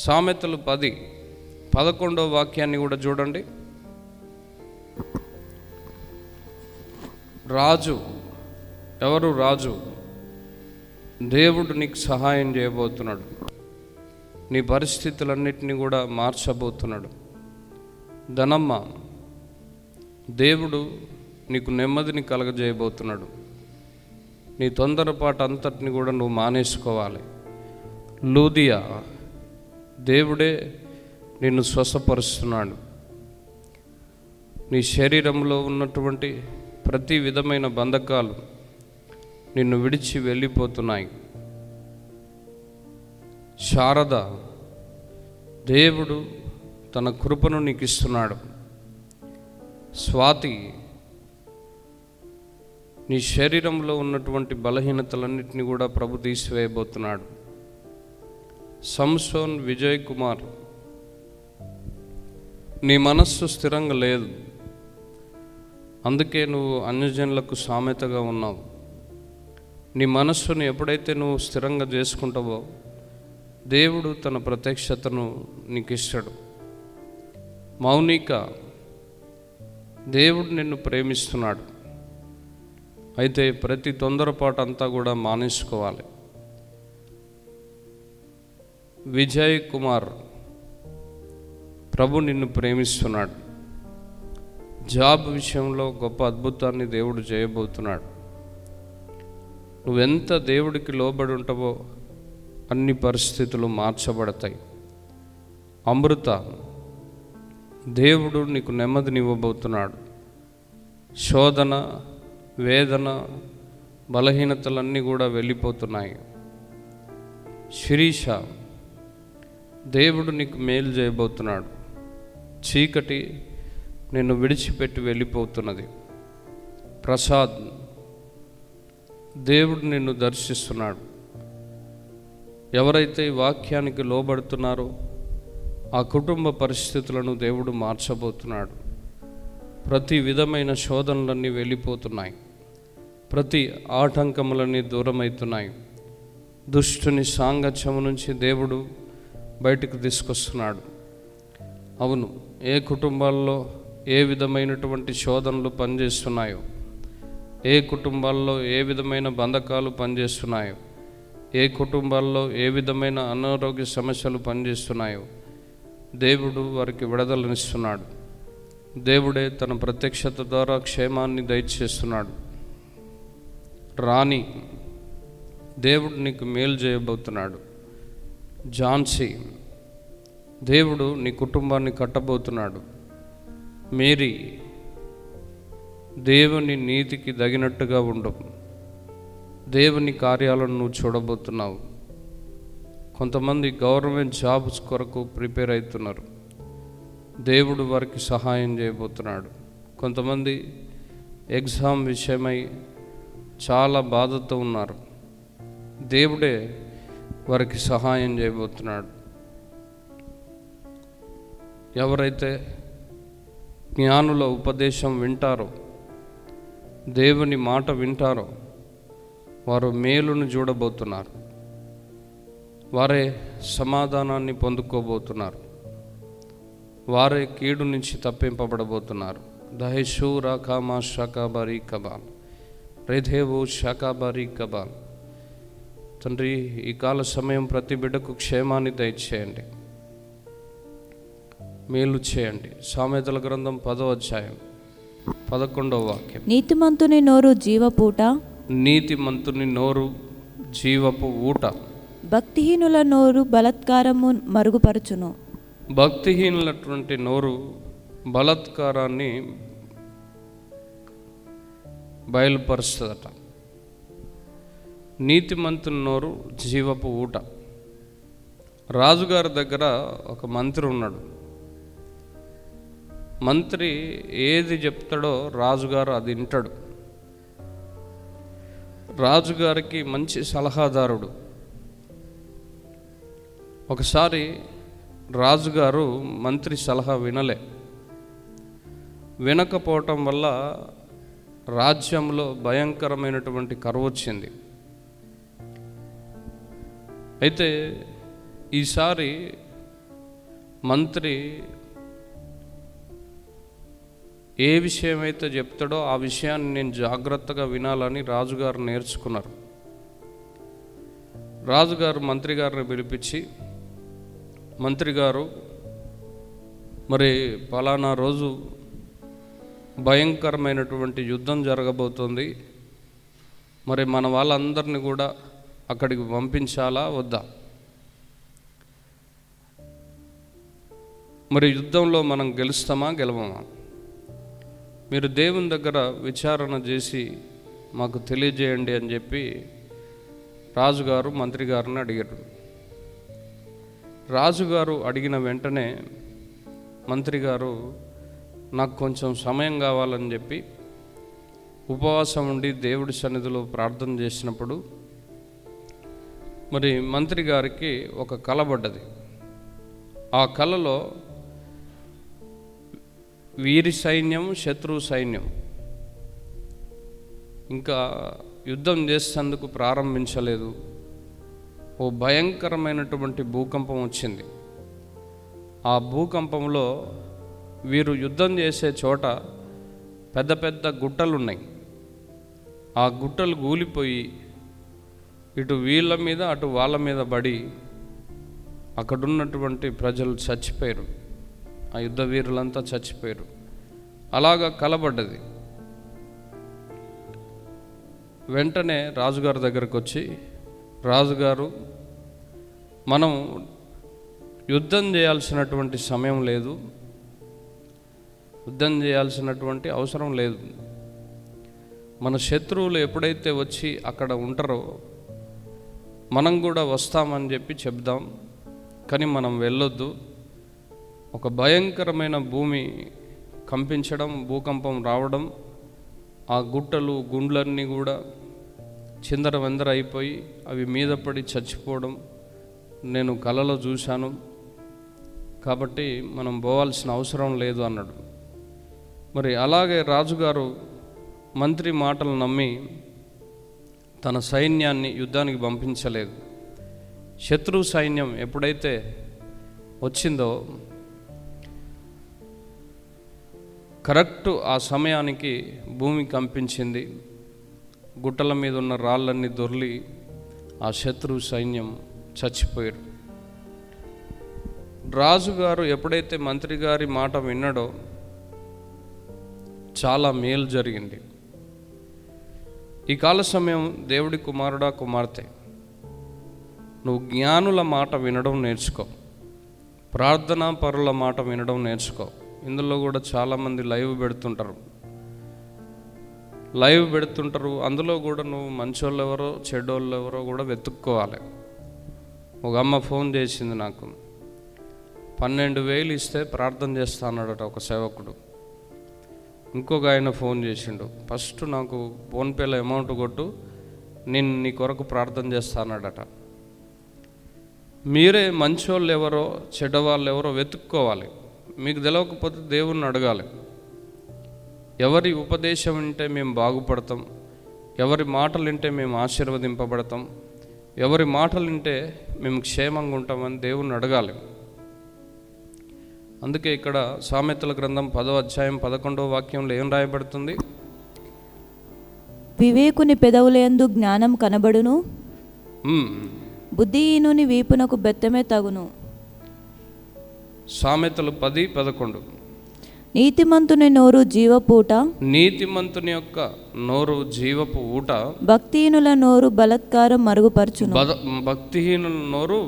Speaker 1: సామెతలు 10:11 వాక్యాన్ని కూడా చూడండి. రాజు ఎవరు? రాజు దేవుడు నీకు సహాయం చేయబోతున్నాడు. నీ పరిస్థితులన్నిటినీ కూడా మార్చబోతున్నాడు. ధనమ్మ, దేవుడు నీకు నెమ్మదిని కలగజేయబోతున్నాడు. నీ తొందరపాటు అంతటిని కూడా నువ్వు మానేసుకోవాలి. లూదియా, దేవుడే నిన్ను స్వస్థపరుస్తున్నాడు. నీ శరీరంలో ఉన్నటువంటి ప్రతి విధమైన బంధకాలు నిన్ను విడిచి వెళ్ళిపోతున్నాయి. శారద, దేవుడు తన కృపను నీకు ఇస్తున్నాడు. స్వాతి, నీ శరీరంలో ఉన్నటువంటి బలహీనతలన్నింటినీ కూడా ప్రభు తీసివేయబోతున్నాడు. సంసోన్, విజయ్ కుమార్, నీ మనస్సు స్థిరంగా లేదు, అందుకే నువ్వు అన్యజనులకు సామెతగా ఉన్నావు. నీ మనస్సును ఎప్పుడైతే నువ్వు స్థిరంగా చేసుకుంటావో దేవుడు తన ప్రత్యక్షతను నీకు ఇస్తాడు. మౌనిక, దేవుడు నిన్ను ప్రేమిస్తున్నాడు. అయితే ప్రతి తొందరపాటు అంతా కూడా మానేసుకోవాలి. విజయ్ కుమార్, ప్రభు నిన్ను ప్రేమిస్తున్నాడు. జాబ్ విషయంలో గొప్ప అద్భుతాన్ని దేవుడు చేయబోతున్నాడు. నువ్వెంత దేవుడికి లోబడి ఉంటావో అన్ని పరిస్థితులు మార్చబడతాయి. అమృత, దేవుడు నీకు నెమ్మదినివ్వబోతున్నాడు. శోధన, వేదన, బలహీనతలన్నీ కూడా వెళ్ళిపోతున్నాయి. శిరీష, దేవుడు నీకు మేలు చేయబోతున్నాడు. చీకటి నిన్ను విడిచిపెట్టి వెళ్ళిపోతున్నది. ప్రసాద్, దేవుడు నిన్ను దర్శిస్తున్నాడు. ఎవరైతే ఈ వాక్యానికి లోబడుతున్నారో ఆ కుటుంబ పరిస్థితులను దేవుడు మార్చబోతున్నాడు. ప్రతి విధమైన శోధనలన్నీ వెళ్ళిపోతున్నాయి. ప్రతి ఆటంకములన్నీ దూరమవుతున్నాయి. దుష్టుని సాంగత్యము నుంచి దేవుడు బయటకు తీసుకొస్తున్నాడు. అవును, ఏ కుటుంబాల్లో ఏ విధమైనటువంటి శోధనలు పనిచేస్తున్నాయో, ఏ కుటుంబాల్లో ఏ విధమైన బంధకాలు పనిచేస్తున్నాయో, ఏ కుటుంబాల్లో ఏ విధమైన అనారోగ్య సమస్యలు పనిచేస్తున్నాయో దేవుడు వారికి విడుదలనిస్తున్నాడు. దేవుడే తన ప్రత్యక్షత ద్వారా క్షేమాన్ని దయచేస్తున్నాడు. రాణి, దేవుడు నీకు మేలు చేయబోతున్నాడు. ఝాన్సీ, దేవుడు నీ కుటుంబాన్ని కట్టబోతున్నాడు. మేరీ, దేవుని నీతికి తగినట్టుగా ఉండవు. దేవుని కార్యాలను నువ్వు చూడబోతున్నావు. కొంతమంది గవర్నమెంట్ జాబ్స్ కొరకు ప్రిపేర్ అవుతున్నారు. దేవుడు వారికి సహాయం చేయబోతున్నాడు. కొంతమంది ఎగ్జామ్ విషయమై చాలా బాధతో ఉన్నారు. దేవుడే వారికి సహాయం చేయబోతున్నాడు. ఎవరైతే జ్ఞానుల ఉపదేశం వింటారో, దేవుని మాట వింటారో, వారు మేలును చూడబోతున్నారు. వారే సమాధానాన్ని పొందుకోబోతున్నారు. వారే కీడు నుంచి తప్పింపబడబోతున్నారు. దహేషూరా కామా శాకాబారీ కబాల్ రేధేవు శాకాబారీ కబాల్. తండ్రి, ఈ కాల సమయం ప్రతి బిడ్డకు క్షేమాన్ని దయచేయండి, మేలు చేయండి. సామెతల గ్రంథం 10వ అధ్యాయం 11వ వాక్యం.
Speaker 2: నీతిమంతుని నోరు జీవపూట,
Speaker 1: నీతిమంతుని నోరు జీవపు ఊట,
Speaker 2: భక్తిహీనుల నోరు బలాత్కారము మరుగుపరచును.
Speaker 1: భక్తిహీనులటువంటి నోరు బలాత్కారాన్ని బయలుపరుస్తుందట. నీతిమంతుని నోరు జీవపు ఊట. రాజుగారి దగ్గర ఒక మంత్రి ఉన్నాడు. మంత్రి ఏది చెప్తాడో రాజుగారు అది వింటాడు. రాజుగారికి మంచి సలహాదారుడు. ఒకసారి రాజుగారు మంత్రి సలహా వినకపోవటం వల్ల రాజ్యంలో భయంకరమైనటువంటి కరువు వచ్చింది. అయితే ఈసారి మంత్రి ఏ విషయం అయితే చెప్తాడో ఆ విషయాన్ని నేను జాగ్రత్తగా వినాలని రాజుగారు నేర్చుకున్నారు. రాజుగారు మంత్రి గారిని పిలిపించి, మంత్రి గారు, మరి పలానా రోజు భయంకరమైనటువంటి యుద్ధం జరగబోతుంది, మరి మన వాళ్ళందరినీ కూడా అక్కడికి పంపించాలా వద్దా? మరి యుద్ధంలో మనం గెలుస్తామా గెలవమా? మీరు దేవుని దగ్గర విచారణ చేసి మాకు తెలియజేయండి అని చెప్పి రాజుగారు మంత్రి గారిని అడిగారు. రాజుగారు అడిగిన వెంటనే మంత్రి గారు నాకు కొంచెం సమయం కావాలని చెప్పి ఉపవాసం ఉండి దేవుడి సన్నిధిలో ప్రార్థన చేసినప్పుడు మరి మంత్రి గారికి ఒక కల పడ్డది. ఆ కలలో వీరి సైన్యం, శత్రు సైన్యం ఇంకా యుద్ధం చేసేందుకు ప్రారంభించలేదు. ఓ భయంకరమైనటువంటి భూకంపం వచ్చింది. ఆ భూకంపంలో వీరు యుద్ధం చేసే చోట పెద్ద పెద్ద గుట్టలు ఉన్నాయి. ఆ గుట్టలు కూలిపోయి ఇటు వీళ్ళ మీద అటు వాళ్ళ మీద పడి అక్కడున్నటువంటి ప్రజలు చచ్చిపోయారు. ఆ యుద్ధ వీరులంతా చచ్చిపోయారు. అలాగా కలబడ్డది. వెంటనే రాజుగారి దగ్గరకు వచ్చి, రాజుగారు, మనం యుద్ధం చేయాల్సినటువంటి సమయం లేదు, యుద్ధం చేయాల్సినటువంటి అవసరం లేదు. మన శత్రువులు ఎప్పుడైతే వచ్చి అక్కడ ఉంటారో మనం కూడా వస్తామని చెప్పి చెప్దాం, కానీ మనం వెళ్ళొద్దు. ఒక భయంకరమైన భూమి కంపించడం, భూకంపం రావడం, ఆ గుట్టలు గుండ్లన్నీ కూడా చిందరవందర అయిపోయి అవి మీద పడి చచ్చిపోవడం నేను కలలో చూశాను. కాబట్టి మనం పోవాల్సిన అవసరం లేదు అన్నాడు. మరి అలాగే రాజుగారు మంత్రి మాటలు నమ్మి తన సైన్యాన్ని యుద్ధానికి పంపించలేదు. శత్రు సైన్యం ఎప్పుడైతే వచ్చిందో కరెక్ట్ ఆ సమయానికి భూమి కంపించింది. గుట్టల మీద ఉన్న రాళ్ళన్నీ దొర్లి ఆ శత్రు సైన్యం చచ్చిపోయారు. రాజుగారు ఎప్పుడైతే మంత్రి గారి మాట విన్నాడో చాలా మేలు జరిగింది. ఈ కాల సమయం దేవుడి కుమారుడా, కుమార్తె, నువ్వు జ్ఞానుల మాట వినడం నేర్చుకో, ప్రార్థనా పరుల మాట వినడం నేర్చుకో. ఇందులో కూడా చాలామంది లైవ్ పెడుతుంటారు. అందులో కూడా నువ్వు మంచోళ్ళు ఎవరో చెడ్డోళ్ళు ఎవరో కూడా వెతుక్కోవాలి. ఒక అమ్మ ఫోన్ చేసింది నాకు, 12,000 ఇస్తే ప్రార్థన చేస్తా అన్నాడట ఒక సేవకుడు. ఇంకొక ఆయన ఫోన్ చేసిండు, ఫస్ట్ నాకు ఫోన్పేలో అమౌంట్ కొట్టు, నేను నీ కొరకు ప్రార్థన చేస్తా అన్నాడట. మీరే మంచోళ్ళు ఎవరో చెడ్డవాళ్ళు ఎవరో వెతుక్కోవాలి. మీకు తెలియకపోతే దేవుణ్ణి అడగాలి. ఎవరి ఉపదేశం వింటే మేము బాగుపడతాం, ఎవరి మాటలు వింటే మేము ఆశీర్వదింపబడతాం, ఎవరి మాటలు వింటే మేము క్షేమంగా ఉంటామని దేవుణ్ణి అడగాలి. అందుకే ఇక్కడ సామెతల గ్రంథం 10వ అధ్యాయం 11వ వాక్యంలో ఏం రాయబడుతుంది?
Speaker 2: వివేకుని పెదవులందు జ్ఞానం కనబడును, బుద్ధిహీనుని వీపునకు బెత్తమే తగును.
Speaker 1: సామెతలు 10:11.
Speaker 2: నీతిమంతుని నోరు జీవపూట,
Speaker 1: నీతిమంతుని యొక్క నోరు జీవపు ఊట,
Speaker 2: భక్తిహీనుల నోరు బలత్కారం మరుగుపరచును.
Speaker 1: భక్తిహీనుల నోరు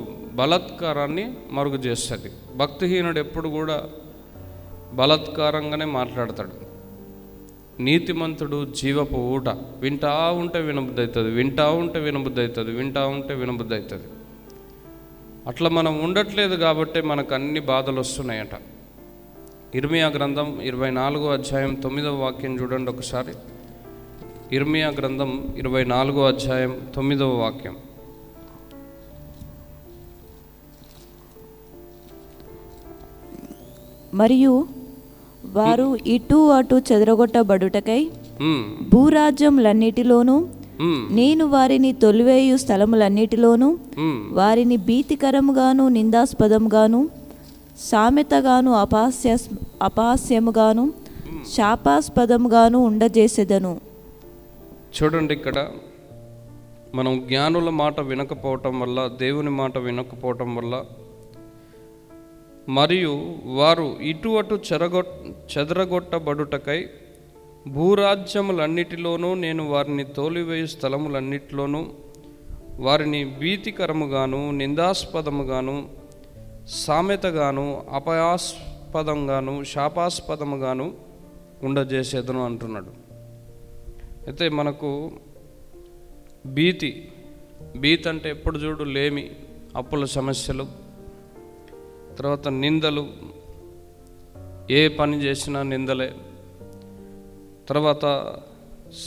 Speaker 1: బలత్కారాన్ని మరుగు చేస్తుంది. భక్తిహీనుడు ఎప్పుడు కూడా బలత్కారంగానే మాట్లాడతాడు. నీతిమంతుడు జీవపు ఊట, వింటా ఉంటే వినబుద్ధి అవుతుంది, వింటా ఉంటే వినబుద్ధి అవుతుంది, వింటా ఉంటే వినబుద్ధి అవుతుంది. అట్లా మనం ఉండట్లేదు కాబట్టి మనకు అన్ని బాధలు వస్తున్నాయట. ఇర్మియా గ్రంథం 24వ అధ్యాయం 9వ వాక్యం చూడండి ఒకసారి. ఇర్మియా గ్రంథం 24వ అధ్యాయం 9వ వాక్యం.
Speaker 2: మరియు వారు ఇటు అటు చెదరగొట్టబడుటకై భూరాజ్యములన్నిటిలోనూ నేను వారిని తొలివేయు స్థలములన్నిటిలోనూ వారిని భీతికరముగాను నిందాస్పదముగాను సామెతగాను అపహాస్యముగాను శాపాస్పదముగాను ఉండజేసేదను.
Speaker 1: చూడండి, ఇక్కడ మనం జ్ఞానుల మాట వినకపోవటం వల్ల, దేవుని మాట వినకపోవటం వల్ల, మరియు వారు ఇటు అటు చెదరగొట్టబడుటకై భూరాజ్యములన్నిటిలోనూ నేను వారిని తోలివేయు స్థలములన్నిటిలోనూ వారిని భీతికరముగాను నిందాస్పదముగాను సామెతగాను అపయాస్పదంగాను శాపాస్పదముగాను ఉండజేసేదను అంటున్నాడు. అయితే మనకు భీతి అంటే ఎప్పుడు చూడు లేమి, అప్పుల సమస్యలు, తర్వాత నిందలు, ఏ పని చేసినా నిందలే, తర్వాత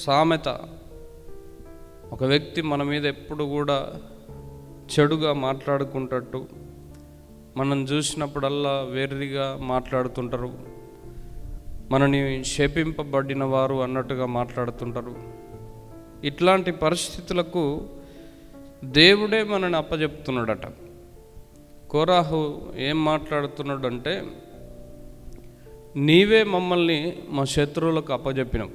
Speaker 1: సామెత, ఒక వ్యక్తి మన మీద ఎప్పుడు కూడా చెడుగా మాట్లాడుకుంటట్టు, మనం చూసినప్పుడల్లా వేరుగా మాట్లాడుతుంటారు, మనని శపింపబడిన వారు అన్నట్టుగా మాట్లాడుతుంటారు. ఇట్లాంటి పరిస్థితులకు దేవుడే మనని అప్పచెప్తున్నాడట. కోరాహు ఏం మాట్లాడుతున్నాడు అంటే, నీవే మమ్మల్ని మా శత్రువులకు అప్పచెప్పినావు.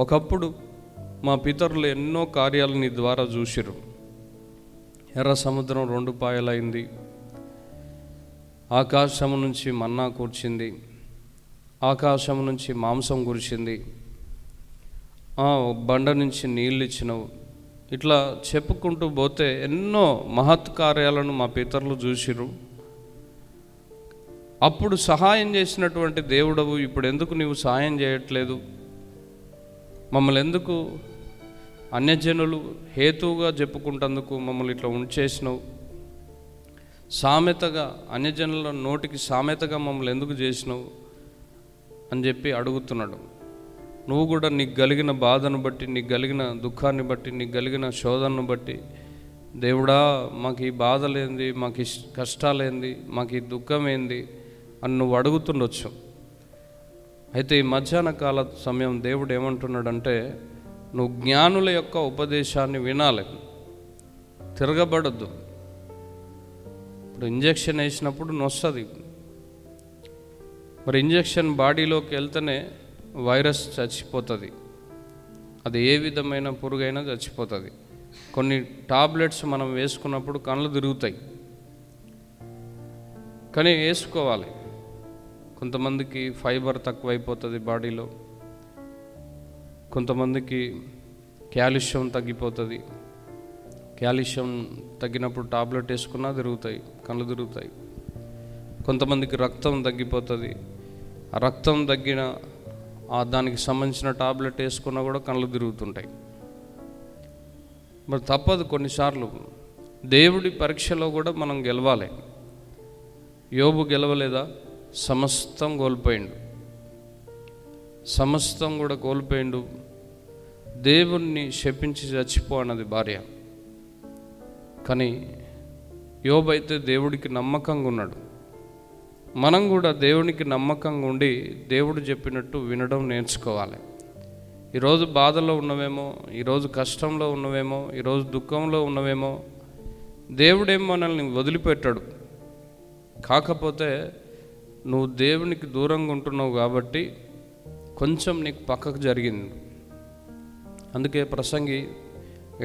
Speaker 1: ఒకప్పుడు మా పితరులు ఎన్నో కార్యాలు నీ ద్వారా చూసిరు. ఎర్ర సముద్రం 2 పాయలైంది, ఆకాశం నుంచి మన్నా కూర్చింది, ఆకాశం నుంచి మాంసం కురిచింది, బండ నుంచి నీళ్ళు ఇచ్చినావు. ఇట్లా చెప్పుకుంటూ పోతే ఎన్నో మహత్ కార్యాలను మా పితరులు చూసిరు. అప్పుడు సహాయం చేసినటువంటి దేవుడవు ఇప్పుడు ఎందుకు నీవు సహాయం చేయట్లేదు? మమ్మల్ని ఎందుకు అన్యజనులు హేతువుగా చెప్పుకుంటందుకు మమ్మల్ని ఇట్లా ఉంచేసినావు? సామెతగా, అన్యజనుల నోటికి సామెతగా మమ్మల్ని ఎందుకు చేసినావు అని చెప్పి అడుగుతున్నాడు. నువ్వు కూడా నీకు కలిగిన బాధను బట్టి, నీకు కలిగిన దుఃఖాన్ని బట్టి, నీకు కలిగిన శోధనను బట్టి, దేవుడా మాకు ఈ బాధలేంది, మాకు ఈ కష్టాలేంది, మాకు ఈ దుఃఖం ఏంది అని నువ్వు అడుగుతుండొచ్చు. అయితే ఈ మధ్యాహ్న కాల సమయం దేవుడు ఏమంటున్నాడంటే, నువ్వు జ్ఞానుల యొక్క ఉపదేశాన్ని వినాలి, తిరగబడద్దు. ఇప్పుడు ఇంజెక్షన్ వేసినప్పుడు నొస్తుంది, మరి ఇంజెక్షన్ బాడీలోకి వెళ్తేనే వైరస్ చచ్చిపోతుంది. అది ఏ విధమైన పురుగైనా చచ్చిపోతుంది. కొన్ని టాబ్లెట్స్ మనం వేసుకున్నప్పుడు కళ్ళు తిరుగుతాయి, కానీ వేసుకోవాలి. కొంతమందికి ఫైబర్ తక్కువైపోతుంది బాడీలో, కొంతమందికి కాల్షియం తగ్గిపోతుంది. కాల్షియం తగ్గినప్పుడు టాబ్లెట్ వేసుకున్నా తిరుగుతాయి, కళ్ళు తిరుగుతాయి. కొంతమందికి రక్తం తగ్గిపోతుంది, ఆ రక్తం తగ్గిన దానికి సంబంధించిన టాబ్లెట్ వేసుకున్నా కూడా కళ్ళు తిరుగుతుంటాయి. మరి తప్పదు, కొన్నిసార్లు దేవుడి పరీక్షలో కూడా మనం గెలవాలి. యోబు గెలవలేదా? సమస్తం కోల్పోయిండు, సమస్తం కూడా కోల్పోయిండు. దేవుణ్ణి శపించి చచ్చిపో అన్నది భార్య. కానీ యోబు అయితే దేవుడికి నమ్మకంగా ఉన్నాడు. మనం కూడా దేవునికి నమ్మకంగా ఉండి దేవుడు చెప్పినట్టు వినడం నేర్చుకోవాలి. ఈరోజు బాధలో ఉన్నవేమో, ఈరోజు కష్టంలో ఉన్నవేమో, ఈరోజు దుఃఖంలో ఉన్నవేమో, దేవుడేం మనల్ని వదిలిపెట్టాడు. కాకపోతే నువ్వు దేవునికి దూరంగా ఉంటున్నావు కాబట్టి కొంచెం నీకు పక్కకు జరిగింది. అందుకే ప్రసంగి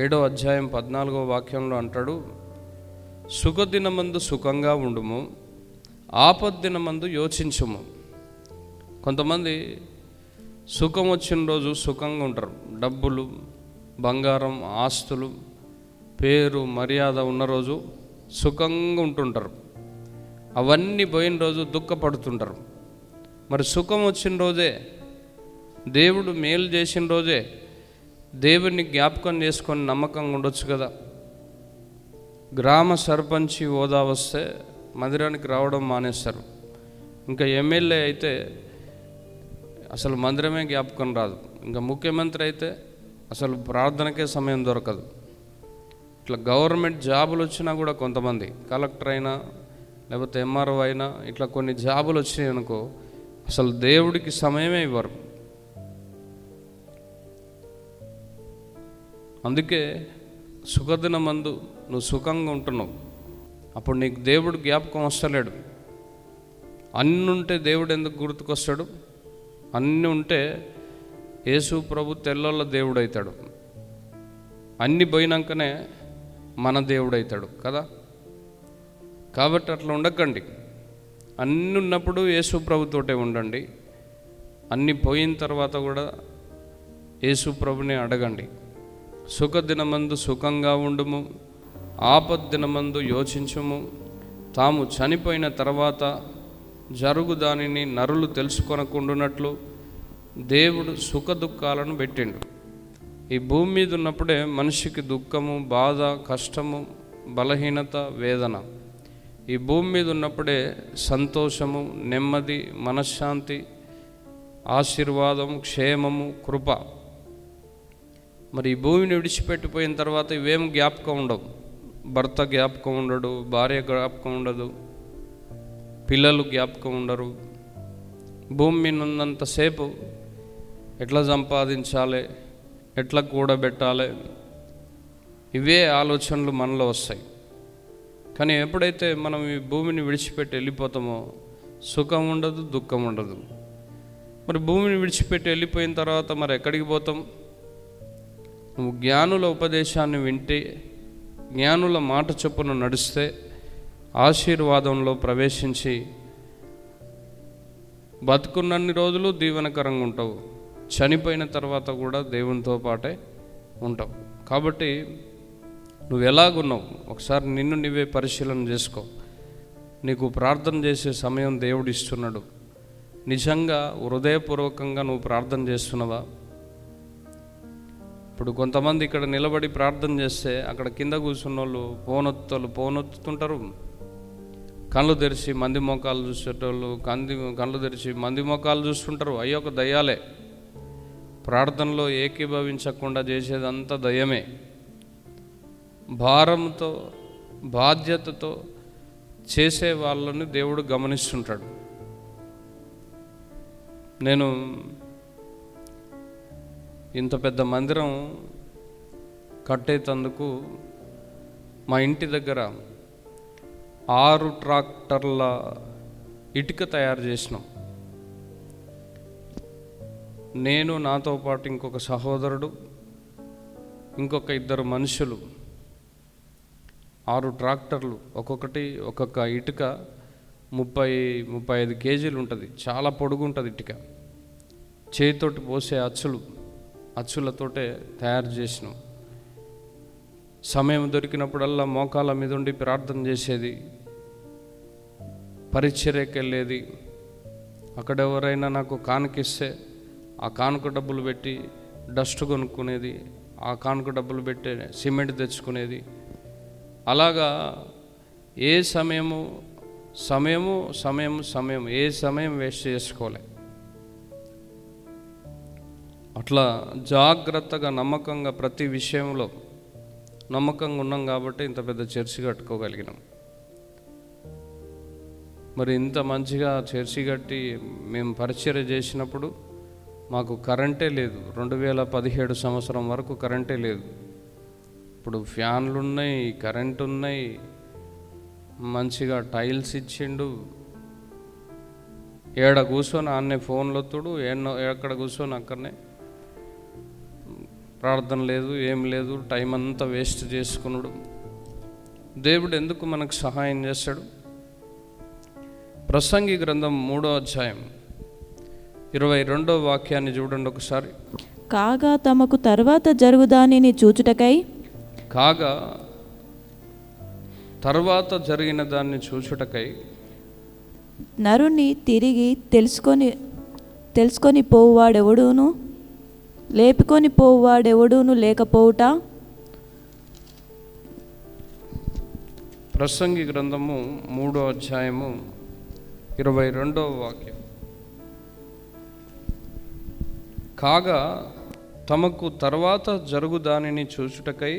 Speaker 1: 7వ అధ్యాయం 14వ వాక్యంలో అంటాడు, సుఖదినమందు సుఖంగా ఉండుము, ఆపద్దినమందు యోచించుము. కొంతమంది సుఖం వచ్చిన రోజు సుఖంగా ఉంటారు. డబ్బులు, బంగారం, ఆస్తులు, పేరు, మర్యాద ఉన్న రోజు సుఖంగా ఉంటుంటారు. అవన్నీ పోయిన రోజు దుఃఖపడుతుంటారు. మరి సుఖం వచ్చిన రోజే, దేవుడు మేలు చేసిన రోజే దేవుడిని జ్ఞాపకం చేసుకొని నమ్మకంగా ఉండొచ్చు కదా. గ్రామ సర్పంచి హోదా వస్తే మందిరానికి రావడం మానేస్తారు. ఇంకా ఎమ్మెల్యే అయితే అసలు మందిరమే జ్ఞాపకం రాదు. ఇంకా ముఖ్యమంత్రి అయితే అసలు ప్రార్థనకే సమయం దొరకదు. ఇట్లా గవర్నమెంట్ జాబులు వచ్చినా కూడా కొంతమంది కలెక్టర్ అయినా లేకపోతే ఎంఆర్ఓ అయినా ఇట్లా కొన్ని జాబులు వచ్చినాయి అనుకో, అసలు దేవుడికి సమయమే ఇవ్వరు. అందుకే సుఖదినమందు నువ్వు సుఖంగా ఉంటున్నావు, అప్పుడు నీకు దేవుడు జ్ఞాపకం వస్తలేడు. అన్నీ ఉంటే దేవుడు ఎందుకు గుర్తుకొస్తాడు? అన్నీ ఉంటే యేసు ప్రభు తెల్లోళ్ళ దేవుడు అవుతాడు. అన్నీ పోయినాకనే మన దేవుడు అవుతాడు కదా. కాబట్టి అట్లా ఉండకండి. అన్నీ ఉన్నప్పుడు యేసు ప్రభుతోటే ఉండండి. అన్నీ పోయిన తర్వాత కూడా యేసు ప్రభుని అడగండి. సుఖదినమందు సుఖంగా ఉండుము, ఆపద్దినమందు యోచించుము. తాము చనిపోయిన తర్వాత జరుగు దానిని నరులు తెలుసుకొనకుండునట్లు దేవుడు సుఖ దుఃఖాలను పెట్టిండు. ఈ భూమి మీద ఉన్నప్పుడే మనిషికి దుఃఖము, బాధ, కష్టము, బలహీనత, వేదన. ఈ భూమి మీద ఉన్నప్పుడే సంతోషము, నెమ్మది, మనశ్శాంతి, ఆశీర్వాదం, క్షేమము, కృప. మరి ఈ భూమిని విడిచిపెట్టిపోయిన తర్వాత ఇవేం జ్ఞాపకం ఉండవు. భర్త జ్ఞాపకం ఉండడు, భార్య జ్ఞాపకం ఉండదు, పిల్లలు జ్ఞాపకం ఉండరు. భూమి మీద ఉన్నంతసేపు ఎట్లా సంపాదించాలి, ఎట్లా కూడబెట్టాలి, ఇవే ఆలోచనలు మనలో వస్తాయి. కానీ ఎప్పుడైతే మనం ఈ భూమిని విడిచిపెట్టి వెళ్ళిపోతామో సుఖం ఉండదు, దుఃఖం ఉండదు. మరి భూమిని విడిచిపెట్టి వెళ్ళిపోయిన తర్వాత మరి ఎక్కడికి పోతాం? నువ్వు జ్ఞానుల ఉపదేశాన్ని వింటే, జ్ఞానుల మాట చొప్పున నడిస్తే ఆశీర్వాదంలో ప్రవేశించి బతుకున్నన్ని రోజులు దీవెనకరంగా ఉంటావు. చనిపోయిన తర్వాత కూడా దేవునితో పాటే ఉంటావు. కాబట్టి నువ్వు ఎలాగున్నావు ఒకసారి నిన్ను నువ్వే పరిశీలన చేసుకో. నీకు ప్రార్థన చేసే సమయం దేవుడు ఇస్తున్నాడు. నిజంగా హృదయపూర్వకంగా నువ్వు ప్రార్థన చేస్తున్నావా? ఇప్పుడు కొంతమంది ఇక్కడ నిలబడి ప్రార్థన చేస్తే అక్కడ కింద కూర్చున్న వాళ్ళు పోనొత్తుతుంటారు. కళ్ళు తెరిచి మంది మోకాలు చూసేటోళ్ళు కళ్ళు తెరిచి మంది మోకాలు చూస్తుంటారు. అయ్యొక దయ్యాలే. ప్రార్థనలో ఏకీభవించకుండా చేసేదంతా దయ్యమే. భారంతో, బాధ్యతతో చేసే వాళ్ళని దేవుడు గమనిస్తుంటాడు. నేను ఇంత పెద్ద మందిరం కట్టేటందుకు మా ఇంటి దగ్గర 6 ట్రాక్టర్ల ఇటుక తయారు చేసినాం. నేను, నాతో పాటు ఇంకొక సహోదరుడు, ఇంకొక 2 మనుషులు, 6 ట్రాక్టర్లు. ఒక్కొక్క ఇటుక 30-35 కేజీలు ఉంటుంది. చాలా పొడుగుంటుంది ఇటుక. చేతితోటి పోసే అచ్చులతోటే తయారు చేసినాం. సమయం దొరికినప్పుడల్లా మోకాళ్ళ మీద ఉండి ప్రార్థన చేసేది, పరిచర్యకి వెళ్ళేది. అక్కడ ఎవరైనా నాకు కానుకిస్తే ఆ కానుక డబ్బులు పెట్టి డస్ట్ కొనుక్కునేది, ఆ కానుక డబ్బులు పెట్టి సిమెంట్ తెచ్చుకునేది. అలాగా ఏ సమయము సమయం ఏ సమయం వేస్ట్ చేసుకోలే. అట్లా జాగ్రత్తగా నమ్మకంగా ప్రతి విషయంలో నమ్మకంగా ఉన్నాం కాబట్టి ఇంత పెద్ద చర్చి కట్టుకోగలిగినాం. మరి ఇంత మంచిగా చర్చి కట్టి మేము పరిచర్య చేసినప్పుడు మాకు కరెంటే లేదు. 2017 సంవత్సరం వరకు కరెంటే లేదు. ఇప్పుడు ఫ్యాన్లు ఉన్నాయి, కరెంటు ఉన్నాయి, మంచిగా టైల్స్ ఇచ్చిండు. ఏడ కూర్చొని ఆన్నే ఫోన్లు ఒత్తుడు, ఎక్కడ కూర్చొని అక్కడనే ప్రార్థన లేదు, ఏం లేదు, టైం అంతా వేస్ట్ చేసుకున్నాడు. దేవుడు ఎందుకు మనకు సహాయం చేస్తాడు? ప్రసంగి గ్రంథం 3వ అధ్యాయం 22వ వాక్యాన్ని చూడండి ఒకసారి.
Speaker 2: కాగా తమకు తర్వాత జరుగు దానిని చూచుటకై,
Speaker 1: కాగా తర్వాత జరిగిన దాన్ని చూచుటకై
Speaker 2: నరుని తిరిగి తెలుసుకొని పోవువాడెవడూను లేపుకొని పోవువాడెవడూను లేకపోవుట.
Speaker 1: ప్రసంగి గ్రంథము 3వ అధ్యాయము 22వ వాక్యం. కాగా తమకు తర్వాత జరుగు దానిని చూచుటకై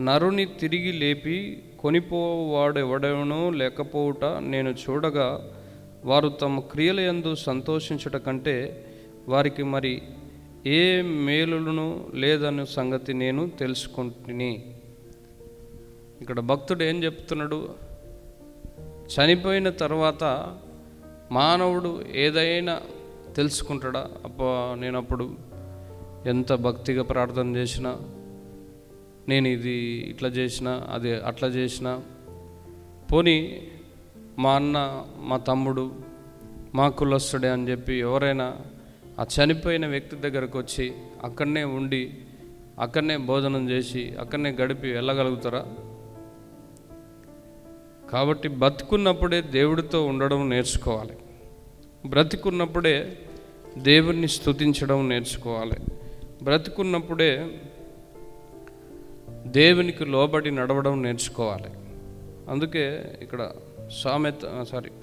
Speaker 1: నరుని తిరిగి లేపి కొనిపోవాడెవడనో లేకపోవుట నేను చూడగా, వారు తమ క్రియల యందు సంతోషించుట కంటే వారికి మరి ఏ మేలులను లేదన్న సంగతి నేను తెలుసుకుంటుని. ఇక్కడ భక్తుడు ఏం చెప్తున్నాడు? చనిపోయిన తర్వాత మానవుడు ఏదైనా తెలుసుకుంటాడా? అబ్బా, నేను అప్పుడు ఎంత భక్తిగా ప్రార్థన చేసినా, నేను ఇది ఇట్లా చేసిన, అది అట్లా చేసిన, పోనీ మా అన్న, మా తమ్ముడు, మా కులస్తుడే అని చెప్పి ఎవరైనా ఆ చనిపోయిన వ్యక్తి దగ్గరకు వచ్చి అక్కడనే ఉండి అక్కడనే భోజనం చేసి అక్కడనే గడిపి వెళ్ళగలుగుతారా? కాబట్టి బతుకున్నప్పుడే దేవుడితో ఉండడం నేర్చుకోవాలి. బ్రతికున్నప్పుడే దేవుణ్ణి స్తుతించడం నేర్చుకోవాలి. బ్రతికున్నప్పుడే దేవునికి లోబడి నడవడం నేర్చుకోవాలి. అందుకే ఇక్కడ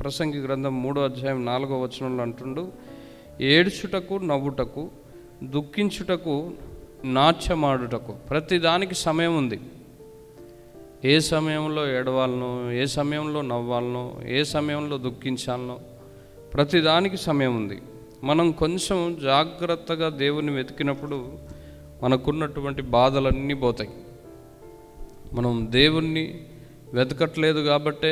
Speaker 1: ప్రసంగి గ్రంథం 3వ అధ్యాయం 4వ వచనంలో అంటుండు, ఏడ్చుటకు నవ్వుటకు, దుఃఖించుటకు నాట్యమాడుటకు ప్రతిదానికి సమయం ఉంది. ఏ సమయంలో ఏడవాలనో, ఏ సమయంలో నవ్వాలనో, ఏ సమయంలో దుఃఖించాలనో ప్రతిదానికి సమయం ఉంది. మనం కొంచెం జాగ్రత్తగా దేవుని వెతికినప్పుడు మనకున్నటువంటి బాధలన్నీ పోతాయి. మనం దేవుణ్ణి వెతకట్లేదు కాబట్టే,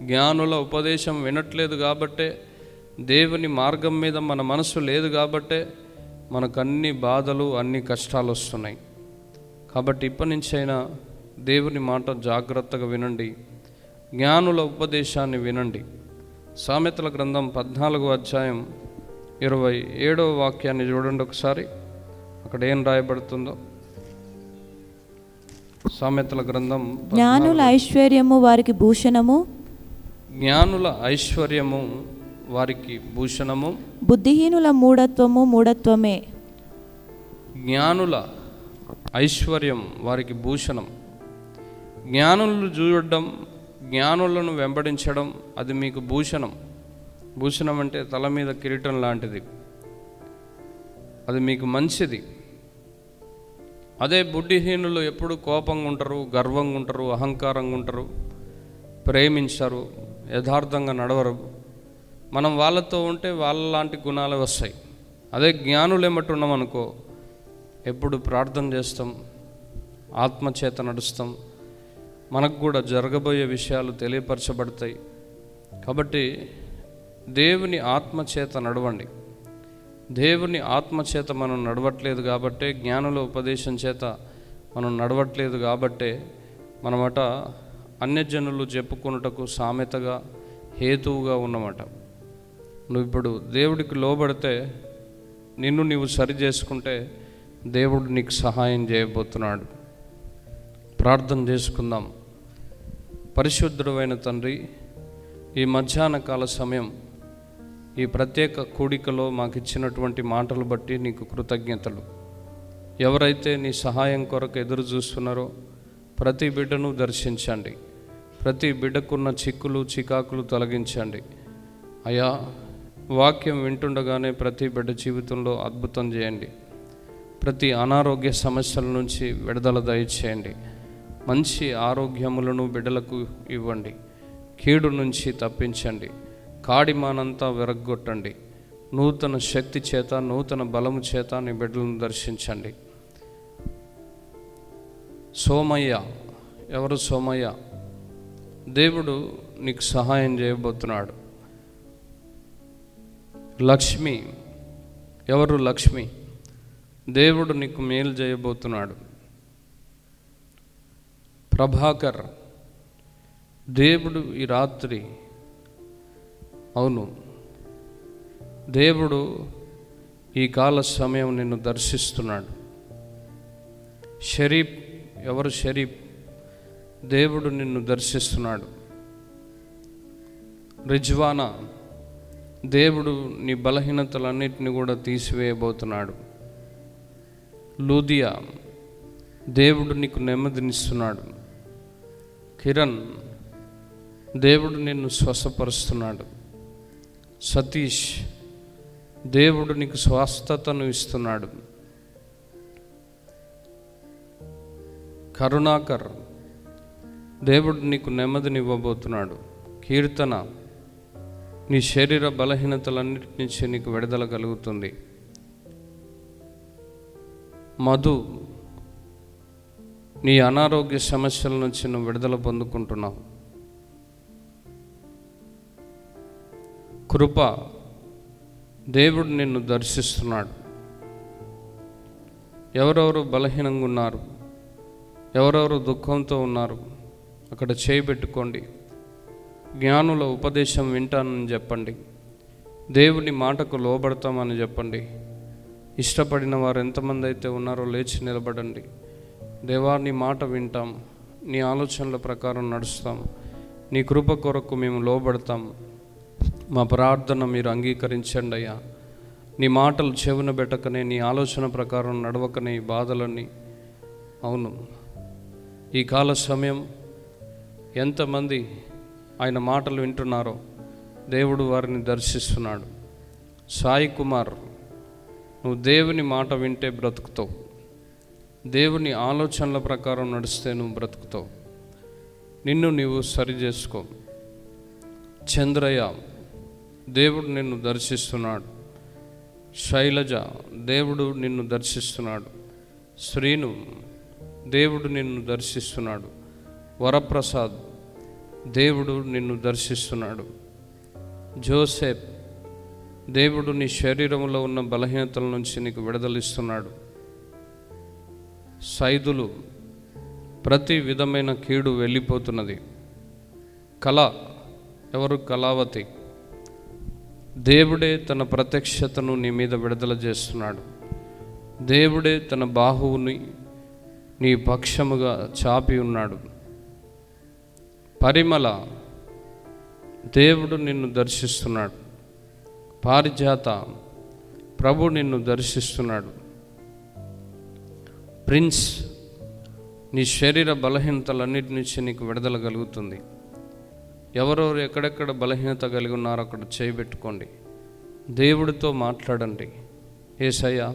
Speaker 1: జ్ఞానుల ఉపదేశం వినట్లేదు కాబట్టే, దేవుని మార్గం మీద మన మనసు లేదు కాబట్టే మనకు అన్ని బాధలు, అన్ని కష్టాలు వస్తున్నాయి. కాబట్టి ఇప్పటి నుంచైనా దేవుని మాట జాగ్రత్తగా వినండి, జ్ఞానుల ఉపదేశాన్ని వినండి. సామెతల గ్రంథం 14వ అధ్యాయం 27వ వాక్యాన్ని చూడండి ఒకసారి. అక్కడ ఏం రాయబడుతుందో. సామెతల గ్రంథం,
Speaker 2: జ్ఞానుల ఐశ్వర్యము వారికి భూషణము,
Speaker 1: జ్ఞానుల ఐశ్వర్యము వారికి భూషణము,
Speaker 2: బుద్ధిహీనుల మూఢత్వము మూఢత్వమే.
Speaker 1: జ్ఞానుల ఐశ్వర్యం వారికి భూషణం. జ్ఞానులను చూడడం, జ్ఞానులను వెంబడించడం అది మీకు భూషణం. భూషణం అంటే తల మీద కిరీటం లాంటిది, అది మీకు మంచిది. అదే బుద్ధిహీనులు ఎప్పుడు కోపంగా ఉంటారు, గర్వంగా ఉంటారు, అహంకారంగా ఉంటారు, ప్రేమించరు, యథార్థంగా నడవరు. మనం వాళ్ళతో ఉంటే వాళ్ళ లాంటి గుణాలు వస్తాయి. అదే జ్ఞానులు ఏమట్టున్నాం అనుకో, ఎప్పుడు ప్రార్థన చేస్తాం, ఆత్మచేత నడుస్తాం, మనకు కూడా జరగబోయే విషయాలు తెలియపరచబడతాయి. కాబట్టి దేవుని ఆత్మచేత నడవండి. దేవుని ఆత్మచేత మనం నడవట్లేదు కాబట్టే, జ్ఞానుల ఉపదేశం చేత మనం నడవట్లేదు కాబట్టే మనమట అన్యజనులు చెప్పుకొనుటకు సామెతగా హేతువుగా ఉన్నమాట. నువ్వు ఇప్పుడు దేవుడికి లోబడితే, నిన్ను నీవు సరి చేసుకుంటే దేవుడు నీకు సహాయం చేయబోతున్నాడు. ప్రార్థన చేసుకుందాం. పరిశుద్ధుడైన తండ్రి, ఈ మధ్యాహ్న కాల సమయం, ఈ ప్రత్యేక కూడికలో మాకు ఇచ్చినటువంటి మాటలు బట్టి నీకు కృతజ్ఞతలు. ఎవరైతే నీ సహాయం కొరకు ఎదురు చూస్తున్నారో ప్రతి బిడ్డను దర్శించండి. ప్రతి బిడ్డకున్న చిక్కులు చికాకులు తొలగించండి అయ్యా. వాక్యం వింటుండగానే ప్రతి బిడ్డ జీవితంలో అద్భుతం చేయండి. ప్రతి అనారోగ్య సమస్యల నుంచి విడుదల దయచేయండి. మంచి ఆరోగ్యములను బిడ్డలకు ఇవ్వండి. కీడు నుంచి తప్పించండి. కాడిమానంతా విరగ్గొట్టండి. నూతన శక్తి చేత, నూతన బలము చేత నీ బిడ్డలను దర్శించండి. సోమయ్య, ఎవరు సోమయ్య? దేవుడు నీకు సహాయం చేయబోతున్నాడు. లక్ష్మి, ఎవరు లక్ష్మి? దేవుడు నీకు మేలు చేయబోతున్నాడు. ప్రభాకర్, దేవుడు ఈ రాత్రి, అవును, దేవుడు ఈ కాల సమయం నిన్ను దర్శిస్తున్నాడు. షరీఫ్, ఎవరు షరీఫ్? దేవుడు నిన్ను దర్శిస్తున్నాడు. రిజ్వానా, దేవుడు నీ బలహీనతలన్నిటిని కూడా తీసివేయబోతున్నాడు. లూదియా, దేవుడు నీకు నెమ్మదినిస్తున్నాడు. కిరణ్, దేవుడు నిన్ను స్వస్థపరుస్తున్నాడు. సతీష్, దేవుడు నీకు స్వస్థతను ఇస్తున్నాడు. కరుణాకర్, దేవుడు నీకు నెమ్మదినివ్వబోతున్నాడు. కీర్తన, నీ శరీర బలహీనతలన్నిటి నుంచి నీకు విడుదల కలుగుతుంది. మధు, నీ అనారోగ్య సమస్యల నుంచి నువ్వు విడుదల పొందుకుంటున్నావు. కృప, దేవుడు నిన్ను దర్శిస్తున్నాడు. ఎవరెవరు బలహీనంగా ఉన్నారు, ఎవరెవరు దుఃఖంతో ఉన్నారు, అక్కడ చేయబెట్టుకోండి. జ్ఞానుల ఉపదేశం వింటానని చెప్పండి. దేవుని మాటకు లోబడతామని చెప్పండి. ఇష్టపడిన వారు ఎంతమంది అయితే ఉన్నారో లేచి నిలబడండి. దేవా, నీ మాట వింటాం, నీ ఆలోచనల ప్రకారం నడుస్తాం, నీ కృప కొరకు మేము లోబడతాం. మా ప్రార్థన మీరు అంగీకరించండి అయ్యా. నీ మాటలు చెవున పెట్టకనే, నీ ఆలోచన ప్రకారం నడవకనే ఈ బాధలన్నీ, అవును, ఈ కాల సమయం ఎంతమంది ఆయన మాటలు వింటున్నారో దేవుడు వారిని దర్శిస్తున్నాడు. సాయి కుమార్, నువ్వు దేవుని మాట వింటే బ్రతుకుతావు. దేవుని ఆలోచనల ప్రకారం నడిస్తే నువ్వు బ్రతుకుతావు. నిన్ను నీవు సరి చేసుకో. చంద్రయ్య, దేవుడు నిన్ను దర్శిస్తున్నాడు. శైలజ, దేవుడు నిన్ను దర్శిస్తున్నాడు. శ్రీను, దేవుడు నిన్ను దర్శిస్తున్నాడు. వరప్రసాద్, దేవుడు నిన్ను దర్శిస్తున్నాడు. జోసెఫ్, దేవుడు నీ శరీరంలో ఉన్న బలహీనతల నుంచి నీకు విడుదలిస్తున్నాడు. సైదులు, ప్రతి విధమైన కీడు వెళ్ళిపోతున్నది. కళ, ఎవరు? కళావతి, దేవుడే తన ప్రత్యక్షతను నీ మీద విడుదల చేస్తున్నాడు. దేవుడే తన బాహువుని నీ పక్షముగా చాపి ఉన్నాడు. పరిమళ, దేవుడు నిన్ను దర్శిస్తున్నాడు. పారిజాత, ప్రభు నిన్ను దర్శిస్తున్నాడు. ప్రిన్స్, నీ శరీర బలహీనతలన్నిటి నుంచి నీకు విడుదల కలుగుతుంది. ఎవరెవరు ఎక్కడెక్కడ బలహీనత కలిగి ఉన్నారో అక్కడ చేయబెట్టుకోండి. దేవుడితో మాట్లాడండి. యేసయ్యా,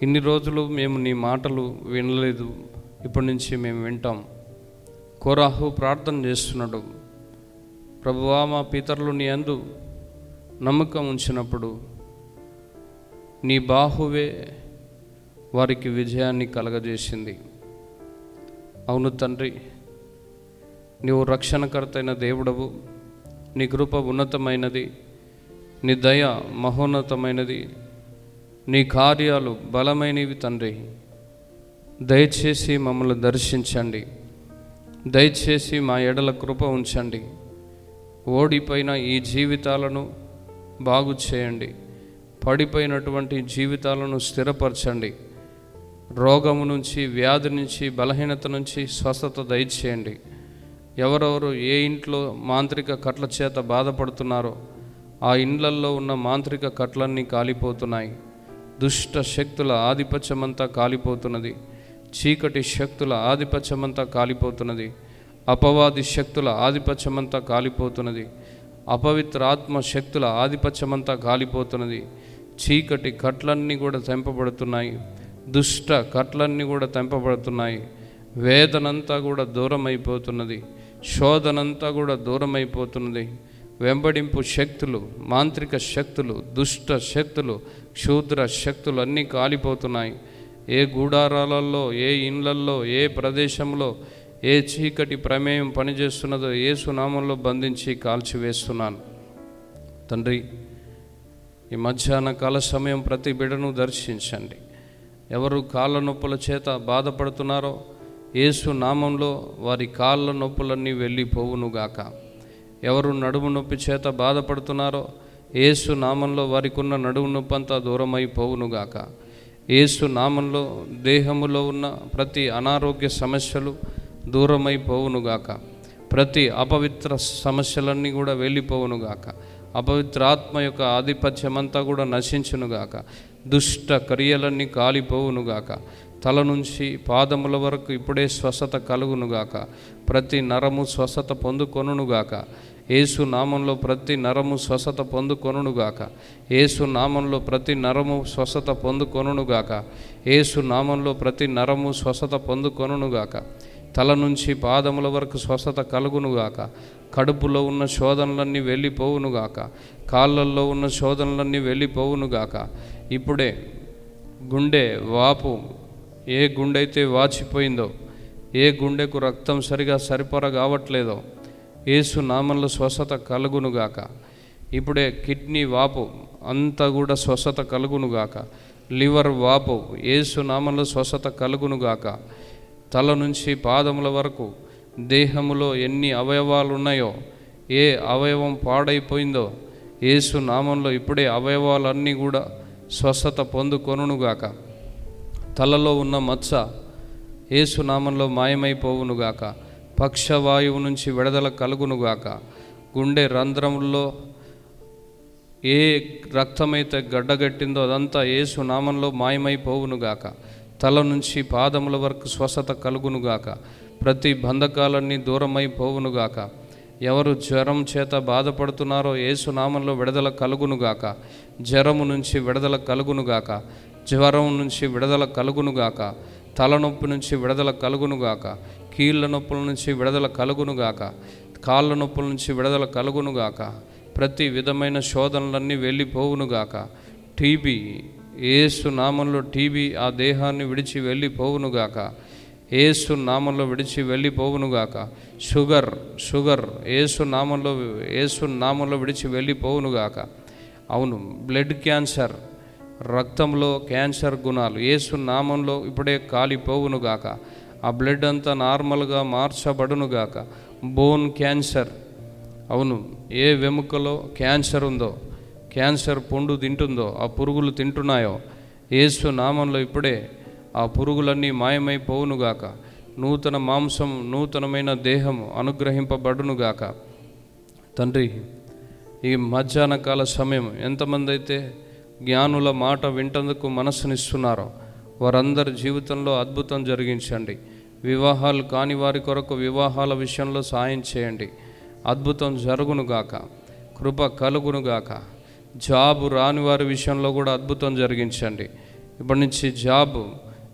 Speaker 1: ఇన్ని రోజులు మేము నీ మాటలు వినలేదు, ఇప్పటి నుంచి మేము వింటాం. కోరాహు ప్రార్థన చేస్తున్నాడు. ప్రభువా, మా పితరులు నీ యందు నమ్మకం ఉంచినప్పుడు నీ బాహువే వారికి విజయాన్ని కలగజేసింది. అవును తండ్రి, నీవు రక్షణకర్త అయిన దేవుడవు. నీ కృప ఉన్నతమైనది, నీ దయ మహోన్నతమైనది, నీ కార్యాలు బలమైనవి తండ్రి. దయచేసి మమ్మల్ని దర్శించండి. దయచేసి మా ఎడల కృప ఉంచండి. ఓడిపోయిన ఈ జీవితాలను బాగు చేయండి. పడిపోయినటువంటి జీవితాలను స్థిరపరచండి. రోగము నుంచి, వ్యాధి నుంచి, బలహీనత నుంచి స్వస్థత దయచేయండి. ఎవరెవరు ఏ ఇంట్లో మాంత్రిక కట్ల చేత బాధపడుతున్నారో ఆ ఇండ్లల్లో ఉన్న మాంత్రిక కట్లన్నీ కాలిపోతున్నాయి. దుష్ట శక్తుల ఆధిపత్యమంతా కాలిపోతున్నది. చీకటి శక్తుల ఆధిపత్యమంతా కాలిపోతున్నది. అపవాది శక్తుల ఆధిపత్యమంతా కాలిపోతున్నది. అపవిత్ర ఆత్మ శక్తుల ఆధిపత్యమంతా కాలిపోతున్నది. చీకటి కట్లన్నీ కూడా తెంపబడుతున్నాయి. దుష్ట కట్లన్నీ కూడా తెంపబడుతున్నాయి. వేదనంతా కూడా దూరం అయిపోతున్నది. శోధనంతా కూడా దూరం అయిపోతున్నది. వెంబడింపు శక్తులు, మాంత్రిక శక్తులు, దుష్ట శక్తులు, క్షుద్ర శక్తులు అన్నీ కాలిపోతున్నాయి. ఏ గూడారాలలో, ఏ ఇండ్లల్లో, ఏ ప్రదేశంలో ఏ చీకటి ప్రమేయం పనిచేస్తున్నదో యేసు నామంలో బంధించి కాల్చివేస్తున్నాను. తండ్రి, ఈ మధ్యాహ్న కాల సమయం ప్రతి బిడ్డను దర్శించండి. ఎవరు కాళ్ళ నొప్పుల చేత బాధపడుతున్నారో యేసు నామంలో వారి కాళ్ళ నొప్పులన్నీ వెళ్ళిపోవునుగాక. ఎవరు నడుము నొప్పి చేత బాధపడుతున్నారో యేసు నామంలో వారికి ఉన్న నడుము నొప్పి అంతా దూరమైపోవునుగాక. యేసు నామంలో దేహములో ఉన్న ప్రతి అనారోగ్య సమస్యలు దూరమైపోవునుగాక. ప్రతి అపవిత్ర సమస్యలన్నీ కూడా వెళ్ళిపోవునుగాక. అపవిత్ర ఆత్మ యొక్క ఆధిపత్యమంతా కూడా నశించునుగాక. దుష్ట క్రియలన్నీ కాలిపోవునుగాక. తల నుంచి పాదముల వరకు ఇప్పుడే స్వస్థత కలుగునుగాక. ప్రతి నరము స్వస్థత పొందుకొనుగాక. యేసు నామంలో ప్రతి నరము స్వస్థత పొందుకొనుగాక. యేసు నామంలో ప్రతి నరము స్వస్థత పొందుకొనుగాక. యేసు నామంలో ప్రతి నరము స్వస్థత పొందుకొనుగాక. తల నుంచి పాదముల వరకు స్వస్థత కలుగునుగాక. కడుపులో ఉన్న శోధనలన్నీ వెళ్ళిపోవునుగాక. కాళ్ళల్లో ఉన్న శోధనలన్నీ వెళ్ళిపోవునుగాక. ఇప్పుడే గుండె వాపు, ఏ గుండె అయితే వాచిపోయిందో, ఏ గుండెకు రక్తం సరిపరా కావట్లేదో యేసు నామంలో స్వస్థత కలుగునుగాక. ఇప్పుడే కిడ్నీ వాపు అంతా కూడా స్వస్థత కలుగునుగాక. లివర్ వాపు యేసు నామంలో స్వస్థత కలుగునుగాక. తల నుంచి పాదముల వరకు దేహములో ఎన్ని అవయవాలు ఉన్నాయో, ఏ అవయవం పాడైపోయిందో యేసు నామంలో ఇప్పుడే అవయవాలన్నీ కూడా స్వస్థత పొందుకొనుగాక. తలలో ఉన్న మచ్చ యేసు నామంలో మాయమైపోవునుగాక. పక్షవాయువు నుంచి విడుదల కలుగునుగాక. గుండె రంధ్రముల్లో ఏ రక్తమైతే గడ్డగట్టిందో అదంతా యేసు నామంలో మాయమైపోవునుగాక. తల నుంచి పాదముల వరకు స్వస్థత కలుగునుగాక. ప్రతి బంధకాలన్నీ దూరమైపోవునుగాక. ఎవరు జ్వరం చేత బాధపడుతున్నారో యేసు నామంలో విడుదల కలుగునుగాక. జ్వరము నుంచి విడుదల కలుగునుగాక. జ్వరం నుంచి విడుదల కలుగునుగాక. తలనొప్పి నుంచి విడుదల కలుగునుగాక. కీళ్ళ నొప్పుల నుంచి విడుదల కలుగునుగాక. కాళ్ళ నొప్పుల నుంచి విడుదల కలుగునుగాక. ప్రతి విధమైన శోధనలన్నీ వెళ్ళిపోవునుగాక. టీబీ యేసు నామంలో టీబీ ఆ దేహాన్ని విడిచి వెళ్ళిపోవునుగాక. యేసు నామంలో విడిచి వెళ్ళిపోవునుగాక. షుగర్ యేసు నామంలో విడిచి వెళ్ళిపోవునుగాక. అవును, బ్లడ్ క్యాన్సర్, రక్తంలో క్యాన్సర్ గుణాలు యేసు నామంలో ఇప్పుడే కాలిపోవునుగాక. ఆ బ్లడ్ అంతా నార్మల్గా మార్చబడునుగాక. బోన్ క్యాన్సర్, అవును, ఏ వెముకలో క్యాన్సర్ ఉందో, క్యాన్సర్ పుండు తింటుందో, ఆ పురుగులు తింటున్నాయో యేసు నామంలో ఇప్పుడే ఆ పురుగులన్నీ మాయమైపోవునుగాక. నూతన మాంసం, నూతనమైన దేహము అనుగ్రహింపబడునుగాక. తండ్రి, ఈ మధ్యాహ్న కాల సమయం ఎంతమంది అయితే జ్ఞానుల మాట వింటందుకు మనసునిస్తున్నారో వారందరి జీవితంలో అద్భుతం జరిగించండి. వివాహాలు కాని వారి కొరకు వివాహాల విషయంలో సాయం చేయండి. అద్భుతం జరుగునుగాక. కృప కలుగునుగాక. జాబు రాని వారి విషయంలో కూడా అద్భుతం జరిగించండి. ఇప్పటి నుంచి జాబు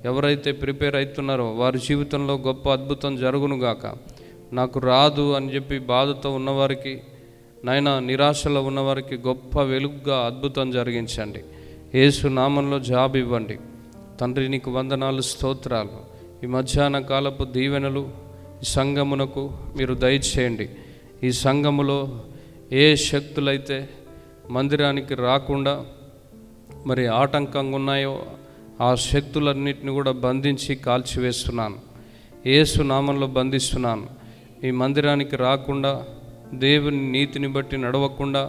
Speaker 1: ఎవరైతే ప్రిపేర్ అవుతున్నారో వారి జీవితంలో గొప్ప అద్భుతం జరుగునుగాక. నాకు రాదు అని చెప్పి బాధతో ఉన్నవారికి, నాయన నిరాశలో ఉన్నవారికి గొప్ప వెలుగుగా అద్భుతం జరిగించండి. యేసు నామంలో జాబ్ ఇవ్వండి. తండ్రి, నీకు వందనాలు, స్తోత్రాలు. ఈ మధ్యాహ్న కాలపు దీవెనలు ఈ సంఘమునకు మీరు దయచేయండి. ఈ సంఘములో ఏ శక్తులైతే మందిరానికి రాకుండా మరి ఆటంకంగా ఉన్నాయో ఆ శక్తులన్నిటిని కూడా బంధించి కాల్చివేస్తున్నాను. యేసు నామంలో బంధిస్తున్నాను. ఈ మందిరానికి రాకుండా, దేవుని నీతిని బట్టి నడవకుండా,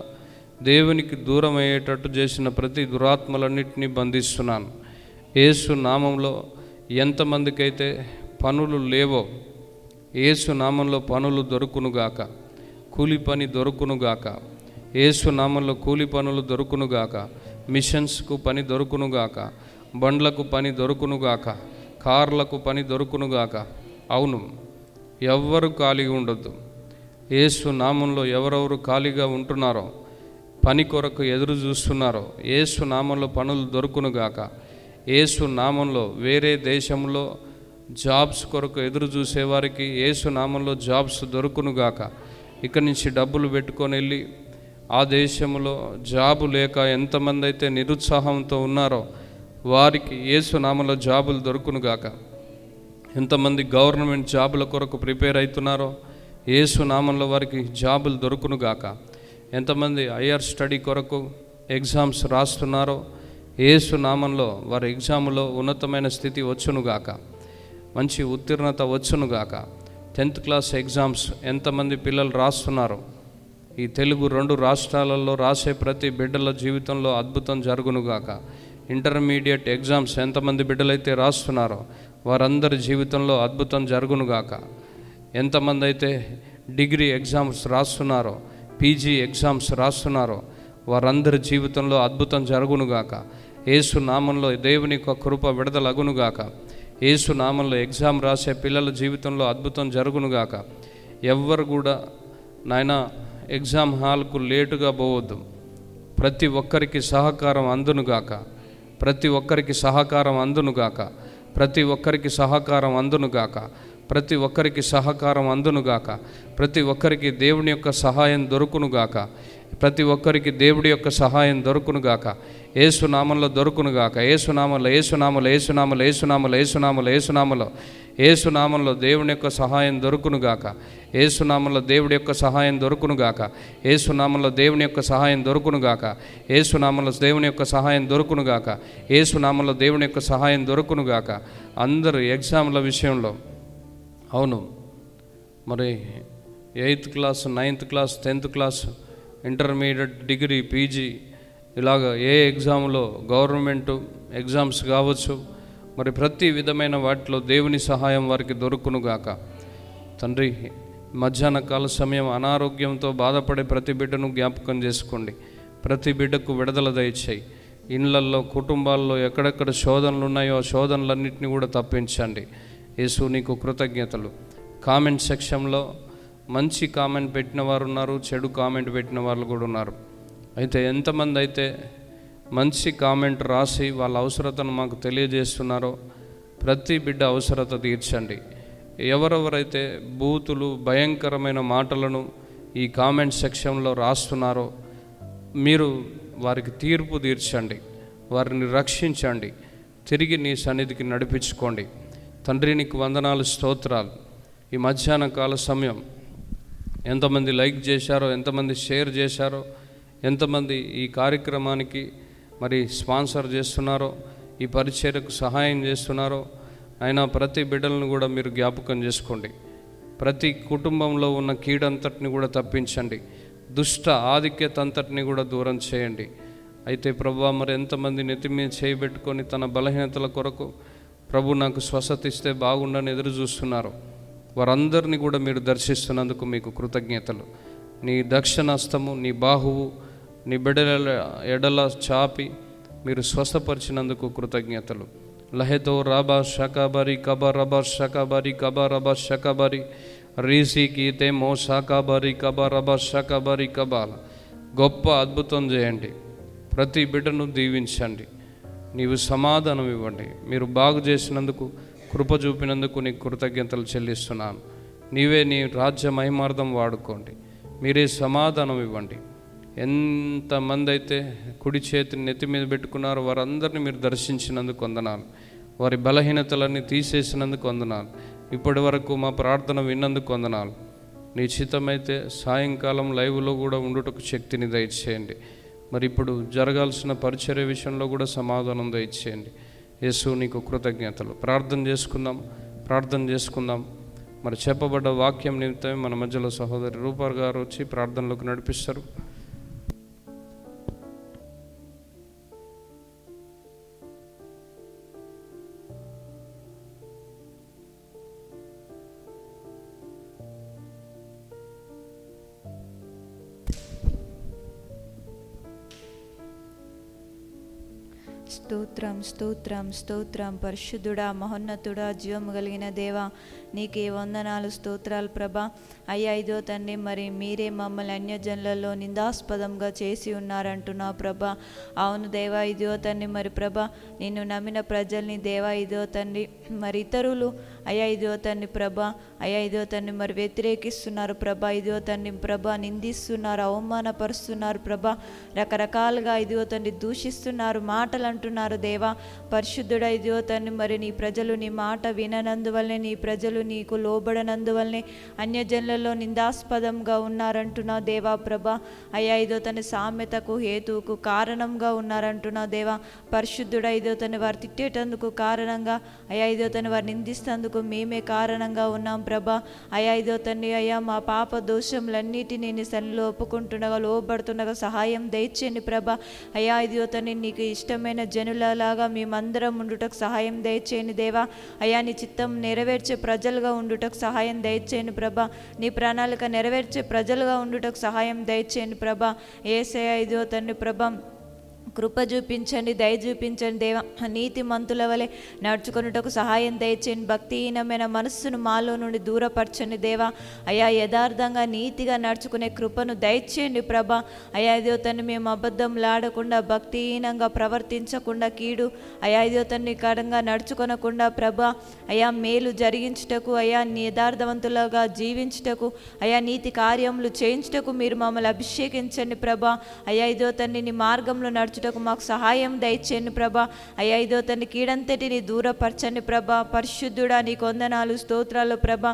Speaker 1: దేవునికి దూరం అయ్యేటట్టు చేసిన ప్రతి దురాత్మలన్నింటినీ బంధిస్తున్నాను. యేసు నామంలో ఎంతమందికైతే పనులు లేవో యేసు నామంలో పనులు దొరుకునుగాక. కూలి పని దొరుకునుగాక. యేసు నామంలో కూలి పనులు దొరుకునుగాక. మిషన్స్కు పని దొరుకునుగాక. బండ్లకు పని దొరుకునుగాక. కార్లకు పని దొరుకునుగాక. అవును, ఎవ్వరు ఖాళీగా ఉండొద్దు. యేసు నామంలో ఎవరెవరు ఖాళీగా ఉంటున్నారో, పని కొరకు ఎదురు చూస్తున్నారో, యేసు నామంలో పనులు దొరుకునుగాక. యేసు నామంలో వేరే దేశంలో జాబ్స్ కొరకు ఎదురు చూసేవారికి యేసు నామంలో జాబ్స్ దొరుకునుగాక. ఇక్కడి నుంచి డబ్బులు పెట్టుకొని వెళ్ళి ఆ దేశంలో జాబు లేక ఎంతమంది అయితే నిరుత్సాహంతో ఉన్నారో వారికి యేసు నామంలో జాబులు దొరుకునుగాక. ఎంతమంది గవర్నమెంట్ జాబుల కొరకు ప్రిపేర్ అవుతున్నారో యేసు నామంలో వారికి జాబులు దొరుకునుగాక. ఎంతమంది హయ్యర్ స్టడీ కొరకు ఎగ్జామ్స్ రాస్తున్నారో యేసు నామంలో వారి ఎగ్జామ్లో ఉన్నతమైన స్థితి వచ్చునుగాక, మంచి ఉత్తీర్ణత వచ్చునుగాక. 10th క్లాస్ ఎగ్జామ్స్ ఎంతమంది పిల్లలు రాస్తున్నారో ఈ తెలుగు 2 రాష్ట్రాలలో రాసే ప్రతి బిడ్డల జీవితంలో అద్భుతం జరుగునుగాక. ఇంటర్మీడియట్ ఎగ్జామ్స్ ఎంతమంది బిడ్డలైతే రాస్తున్నారో వారందరి జీవితంలో అద్భుతం జరుగునుగాక. ఎంతమంది అయితే డిగ్రీ ఎగ్జామ్స్ రాస్తున్నారో, పీజీ ఎగ్జామ్స్ రాస్తున్నారో వారందరి జీవితంలో అద్భుతం జరుగునుగాక. యేసు నామంలో దేవుని యొక్క కృప విడుదలగునుగాక. యేసు నామంలో ఎగ్జామ్ రాసే పిల్లల జీవితంలో అద్భుతం జరుగునుగాక. ఎవ్వరు కూడా నాయనా ఎగ్జామ్ హాల్కు లేటుగా పోవద్దు. ప్రతి ఒక్కరికి సహకారం అందునుగాక. ప్రతి ఒక్కరికి సహకారం అందునుగాక. ప్రతి ఒక్కరికి సహకారం అందునుగాక. ప్రతి ఒక్కరికి సహకారం అందునుగాక. ప్రతి ఒక్కరికి దేవుని యొక్క సహాయం దొరుకునుగాక. ప్రతి ఒక్కరికి దేవుడి యొక్క సహాయం దొరుకునుగాక. యేసు నామంలో దొరుకునుగాక. యేసు నామంలో యేసు నామంలో యేసు నామంలో యేసు నామంలో యేసు నామంలో యేసు నామంలో యేసు నామంలో దేవుని యొక్క సహాయం దొరుకునుగాక. యేసు నామంలో దేవుడి యొక్క సహాయం దొరుకునుగాక. యేసు నామంలో దేవుని యొక్క సహాయం దొరుకునుగాక. యేసు నామంలో దేవుని యొక్క సహాయం దొరుకునుగాక. యేసు నామంలో దేవుని యొక్క సహాయం దొరుకునుగాక. అందరూ ఎగ్జామ్ల విషయంలో అవును మరి 8th class 9th class 10th class intermediate degree PG ఇలాగ ఏ ఎగ్జామ్లో గవర్నమెంట్ ఎగ్జామ్స్ కావచ్చు మరి ప్రతి విధమైన వాటిలో దేవుని సహాయం వారికి దొరుకునుగాక. తండ్రి మధ్యాహ్న కాల సమయం అనారోగ్యంతో బాధపడే ప్రతి బిడ్డను జ్ఞాపకం చేసుకోండి. ప్రతి బిడ్డకు విడుదల దయచేయి. ఇళ్ళల్లో కుటుంబాల్లో ఎక్కడెక్కడ శోధనలు ఉన్నాయో ఆ శోధనలన్నింటినీ కూడా తప్పించండి. యేసు నీకు కృతజ్ఞతలు. కామెంట్ సెక్షన్లో మంచి కామెంట్ పెట్టిన వారు ఉన్నారు, చెడు కామెంట్ పెట్టిన వాళ్ళు కూడా ఉన్నారు. అయితే ఎంతమంది అయితే మంచి కామెంట్ రాసి వాళ్ళ అవసరతను మాకు తెలియజేస్తున్నారో ప్రతి బిడ్డ అవసరత తీర్చండి. ఎవరెవరైతే బూతులు భయంకరమైన మాటలను ఈ కామెంట్ సెక్షన్లో రాస్తున్నారో మీరు వారికి తీర్పు తీర్చండి, వారిని రక్షించండి, తిరిగి నీ సన్నిధికి నడిపించుకోండి. తండ్రి నీకు వందనాలు, స్తోత్రాలు. ఈ మధ్యాహ్న కాల సమయం ఎంతమంది లైక్ చేశారో, ఎంతమంది షేర్ చేశారో, ఎంతమంది ఈ కార్యక్రమానికి మరి స్పాన్సర్ చేస్తున్నారో, ఈ పరిచర్యకు సహాయం చేస్తున్నారో అయినా ప్రతి బిడ్డలను కూడా మీరు జ్ఞాపకం చేసుకోండి. ప్రతి కుటుంబంలో ఉన్న కీడంతటిని కూడా తప్పించండి, దుష్ట ఆధిక్యత అంతటిని కూడా దూరం చేయండి. అయితే ప్రభువా మరి ఎంతమంది నెత్తి మీద చేయబెట్టుకొని తన బలహీనతల కొరకు ప్రభు నాకు స్వస్థత ఇస్తే బాగుండని ఎదురు చూస్తున్నారు వారందరినీ కూడా మీరు దర్శిస్తున్నందుకు మీకు కృతజ్ఞతలు. నీ దక్షిణాస్తము, నీ బాహువు నీ బిడ్డల ఎడల చాపి మీరు స్వస్థపరిచినందుకు కృతజ్ఞతలు. లహెతో రాబా షకాబారి కబా రబా షకాబారి కబా రబా షకాబారి రీసీకి తేమో షాకాబారి కబా రబా షకాబారి కబాల. గొప్ప అద్భుతం చేయండి, ప్రతి బిడ్డను దీవించండి, నీవు సమాధానం ఇవ్వండి. మీరు బాగు చేసినందుకు, కృప చూపినందుకు నీకు కృతజ్ఞతలు చెల్లిస్తున్నాను. నీవే నీ రాజ్య మహిమార్థం వాడుకోండి, మీరే సమాధానం ఇవ్వండి. ఎంతమంది అయితే కుడి చేతిని నెత్తి మీద పెట్టుకున్నారో వారందరినీ మీరు దర్శించినందుకు వందనాలు. వారి బలహీనతలన్నీ తీసేసినందుకు వందనాలు. ఇప్పటి వరకు మా ప్రార్థన విన్నందుకు వందనాలు. నీ చిత్తమైతే సాయంకాలం లైవ్లో కూడా ఉండుటకు శక్తిని దయచేయండి. మరి ఇప్పుడు జరగాల్సిన పరిచర్య విషయంలో కూడా సమాధానం దయచేయండి. యేసు నీకు కృతజ్ఞతలు. ప్రార్థన చేసుకుందాం. మరి చెప్పబడ్డ వాక్యం నిమిత్తమే మన మధ్యలో సహోదరి రూపార్ గారు వచ్చి ప్రార్థనలోకి నడిపిస్తారు.
Speaker 2: స్తోత్రం స్తోత్రం స్తోత్రం. పరిశుద్ధుడా, మహోన్నతుడా, జీవము కలిగిన దేవా, నీకే వందనాలు, స్తోత్రాలు ప్రభా. అయ్యా ఇదో తండ్రి, మరి మీరే మమ్మల్ని అన్యజనులలో నిందాస్పదంగా చేసి ఉన్నారంటున్నావు ప్రభా. అవును దేవా, ఇదో తండ్రి, మరి ప్రభా నిన్ను నమ్మిన ప్రజల్ని దేవా ఇదో తండ్రి, మరి ఇతరులు అయ్యా ఇదో తండ్రి ప్రభా, అయ్యా ఇదో తండ్రి మరి వ్యతిరేకిస్తున్నారు ప్రభా. ఇదో తండ్రి ప్రభా, నిందిస్తున్నారు, అవమానపరుస్తున్నారు ప్రభా. రకరకాలుగా ఇదిగో తండ్రి దూషిస్తున్నారు, మాటలు అంటున్నారు దేవా. పరిశుద్ధుడా, ఇదిగో తండ్రి మరి నీ ప్రజలు నీ మాట విననందువల్లనే, నీ ప్రజలు నీకు లోబడనందువల్లనే అన్యజనులలో నిందాస్పదంగా ఉన్నారంటున్నావు దేవా ప్రభా. అయ్యా ఇదో తండ్రి సామెతకు హేతువుకు కారణంగా ఉన్నారంటున్నావు దేవా. పరిశుద్ధుడా, ఇదో తండ్రి వారు తిట్టేటందుకు కారణంగా, అయ్యా ఇదో తండ్రి వారు నిందిస్తేందుకు మేమే కారణంగా ఉన్నాం ప్రభా. అయ్యా ఇదో తండ్రి, అయ్యా మా పాప దోషములన్నిటినీ నీ సన్నిధిలో ఒప్పుకుంటుండగా, లోబడుతుండగా సహాయం దయచేయండి ప్రభా. అయ్యా ఇదిగో తండ్రి, నీకు ఇష్టమైన జనులలాగా మేమందరం ఉండుటకు సహాయం దయచేయండి దేవా. అయ్యా నీ చిత్తం నెరవేర్చే ప్రజలుగా ఉండుటకు సహాయం దయచేయండి ప్రభా. నీ ప్రణాళిక నెరవేర్చే ప్రజలుగా ఉండుటకు సహాయం దయచేయండి ప్రభా. యేసయ్యా ఇదిగో తండ్రి ప్రభా, కృప చూపించండి, దయ చూపించండి దేవా. నీతి మంతుల వలె నడుచుకొనుటకు సహాయం దయచేయండి. భక్తిహీనమైన మనస్సును మాలో నుండి దూరపరచండి దేవా. అయ్యా యథార్థంగా నీతిగా నడుచుకునే కృపను దయచేయండి ప్రభా. అయ్యా ఇదో తండ్రి, మేము అబద్ధంలాడకుండా, భక్తిహీనంగా ప్రవర్తించకుండా, కీడు అయ్యా ఇదో తండ్రి కడంగా నడుచుకొనకుండా ప్రభా, అయ్యా మేలు జరిగించుటకు, అయ్యా యథార్థవంతులుగా జీవించుటకు, అయ్యా నీతి కార్యములు చేయించుటకు మీరు మమ్మల్ని అభిషేకించండి ప్రభా. అయ్యా ఇదో తండ్రి నీ మార్గంలో నడుచుటకు మాకు సహాయం దయచేయండి ప్రభా. అయ్యా ఇదో తండ్రి కీడంతటిని దూరపరచండి ప్రభా. పరిశుద్ధుడా, నీకు వందనాలు, స్తోత్రాలు ప్రభా.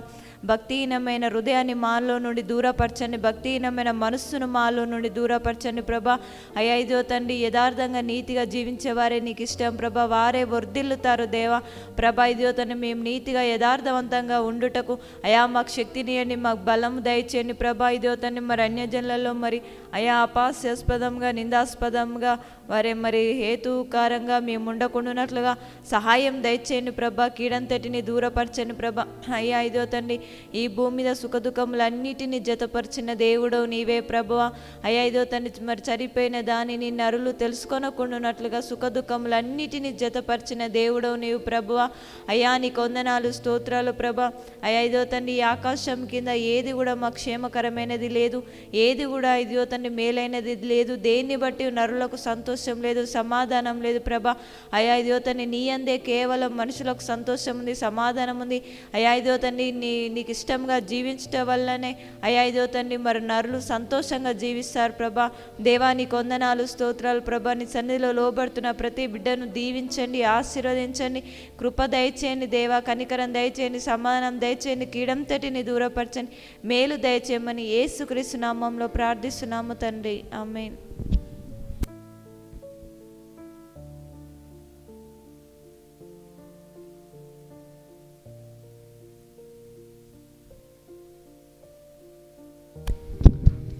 Speaker 2: భక్తిహీనమైన హృదయాన్ని మాలో నుండి దూరపరచండి, భక్తిహీనమైన మనస్సును మాలో నుండి దూరపరచండి ప్రభా. అయ్యా ఇదో తండ్రి యథార్థంగా నీతిగా జీవించేవారే నీకు ఇష్టం ప్రభా, వారే వర్ధిల్లుతారు దేవా. ప్రభా ఇదో తండ్రి మేము నీతిగా యథార్థవంతంగా ఉండుటకు అయా మాకు శక్తినియండి, మాకు బలం దయచేయండి ప్రభా. ఇదో తండ్రి మరి అన్యజనులలో మరి అయా అపాస్యాస్పదంగా, నిందాస్పదంగా వారే మరి హేతుకారంగా మేము ఉండకుండానట్లుగా సహాయం దయచేయండి ప్రభా. కీడంతటిని దూరపరచండి ప్రభా. అయ్యా ఇదో తండ్రి ఈ భూమి మీద సుఖదుఖములన్నిటినీ జతపరిచిన దేవుడవు నీవే ప్రభువా. అయ్యా ఇదో తండ్రి మరి చనిపోయిన దానిని నరులు తెలుసుకొనకుండానట్లుగా సుఖదుఖములన్నిటినీ జతపరిచిన దేవుడవు నీవు ప్రభువా. అయ్యా నీకు వందనాలు, స్తోత్రాలు ప్రభా. అయ్యా ఇదో తండ్రి ఈ ఆకాశం కింద ఏది కూడా మాకు క్షేమకరమైనది లేదు, ఏది కూడా ఇదో తండ్రి మేలైనది లేదు. దేన్ని బట్టి నరులకు సంతోషం లేదు, సమాధానం లేదు ప్రభా. అయ్యా ఇదో తండ్రి నీ అందే కేవలం మనుషులకు సంతోషం ఉంది, సమాధానం ఉంది. అయ్యా ఇదో తండ్రి నీకు ఇష్టంగా జీవించటం వల్లనే అయ్యా ఇదో తండ్రి మరి నరులు సంతోషంగా జీవిస్తారు ప్రభా. దేవా నీకు వందనాలు, స్తోత్రాలు ప్రభా. నీ సన్నిధిలో లోబడుతున్న ప్రతి బిడ్డను దీవించండి, ఆశీర్వదించండి, కృప దయచేయండి దేవా. కనికరం దయచేయండి, సమాధానం దయచేయండి, కీడంతటిని దూరపరచండి, మేలు దయచేయమని యేసుక్రీస్తు నామంలో ప్రార్థిస్తున్నాము తండ్రి, ఆమేన్.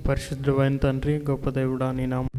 Speaker 3: పరిశుద్ధమైన తండ్రి, గొప్ప దేవుడా, నీ నామం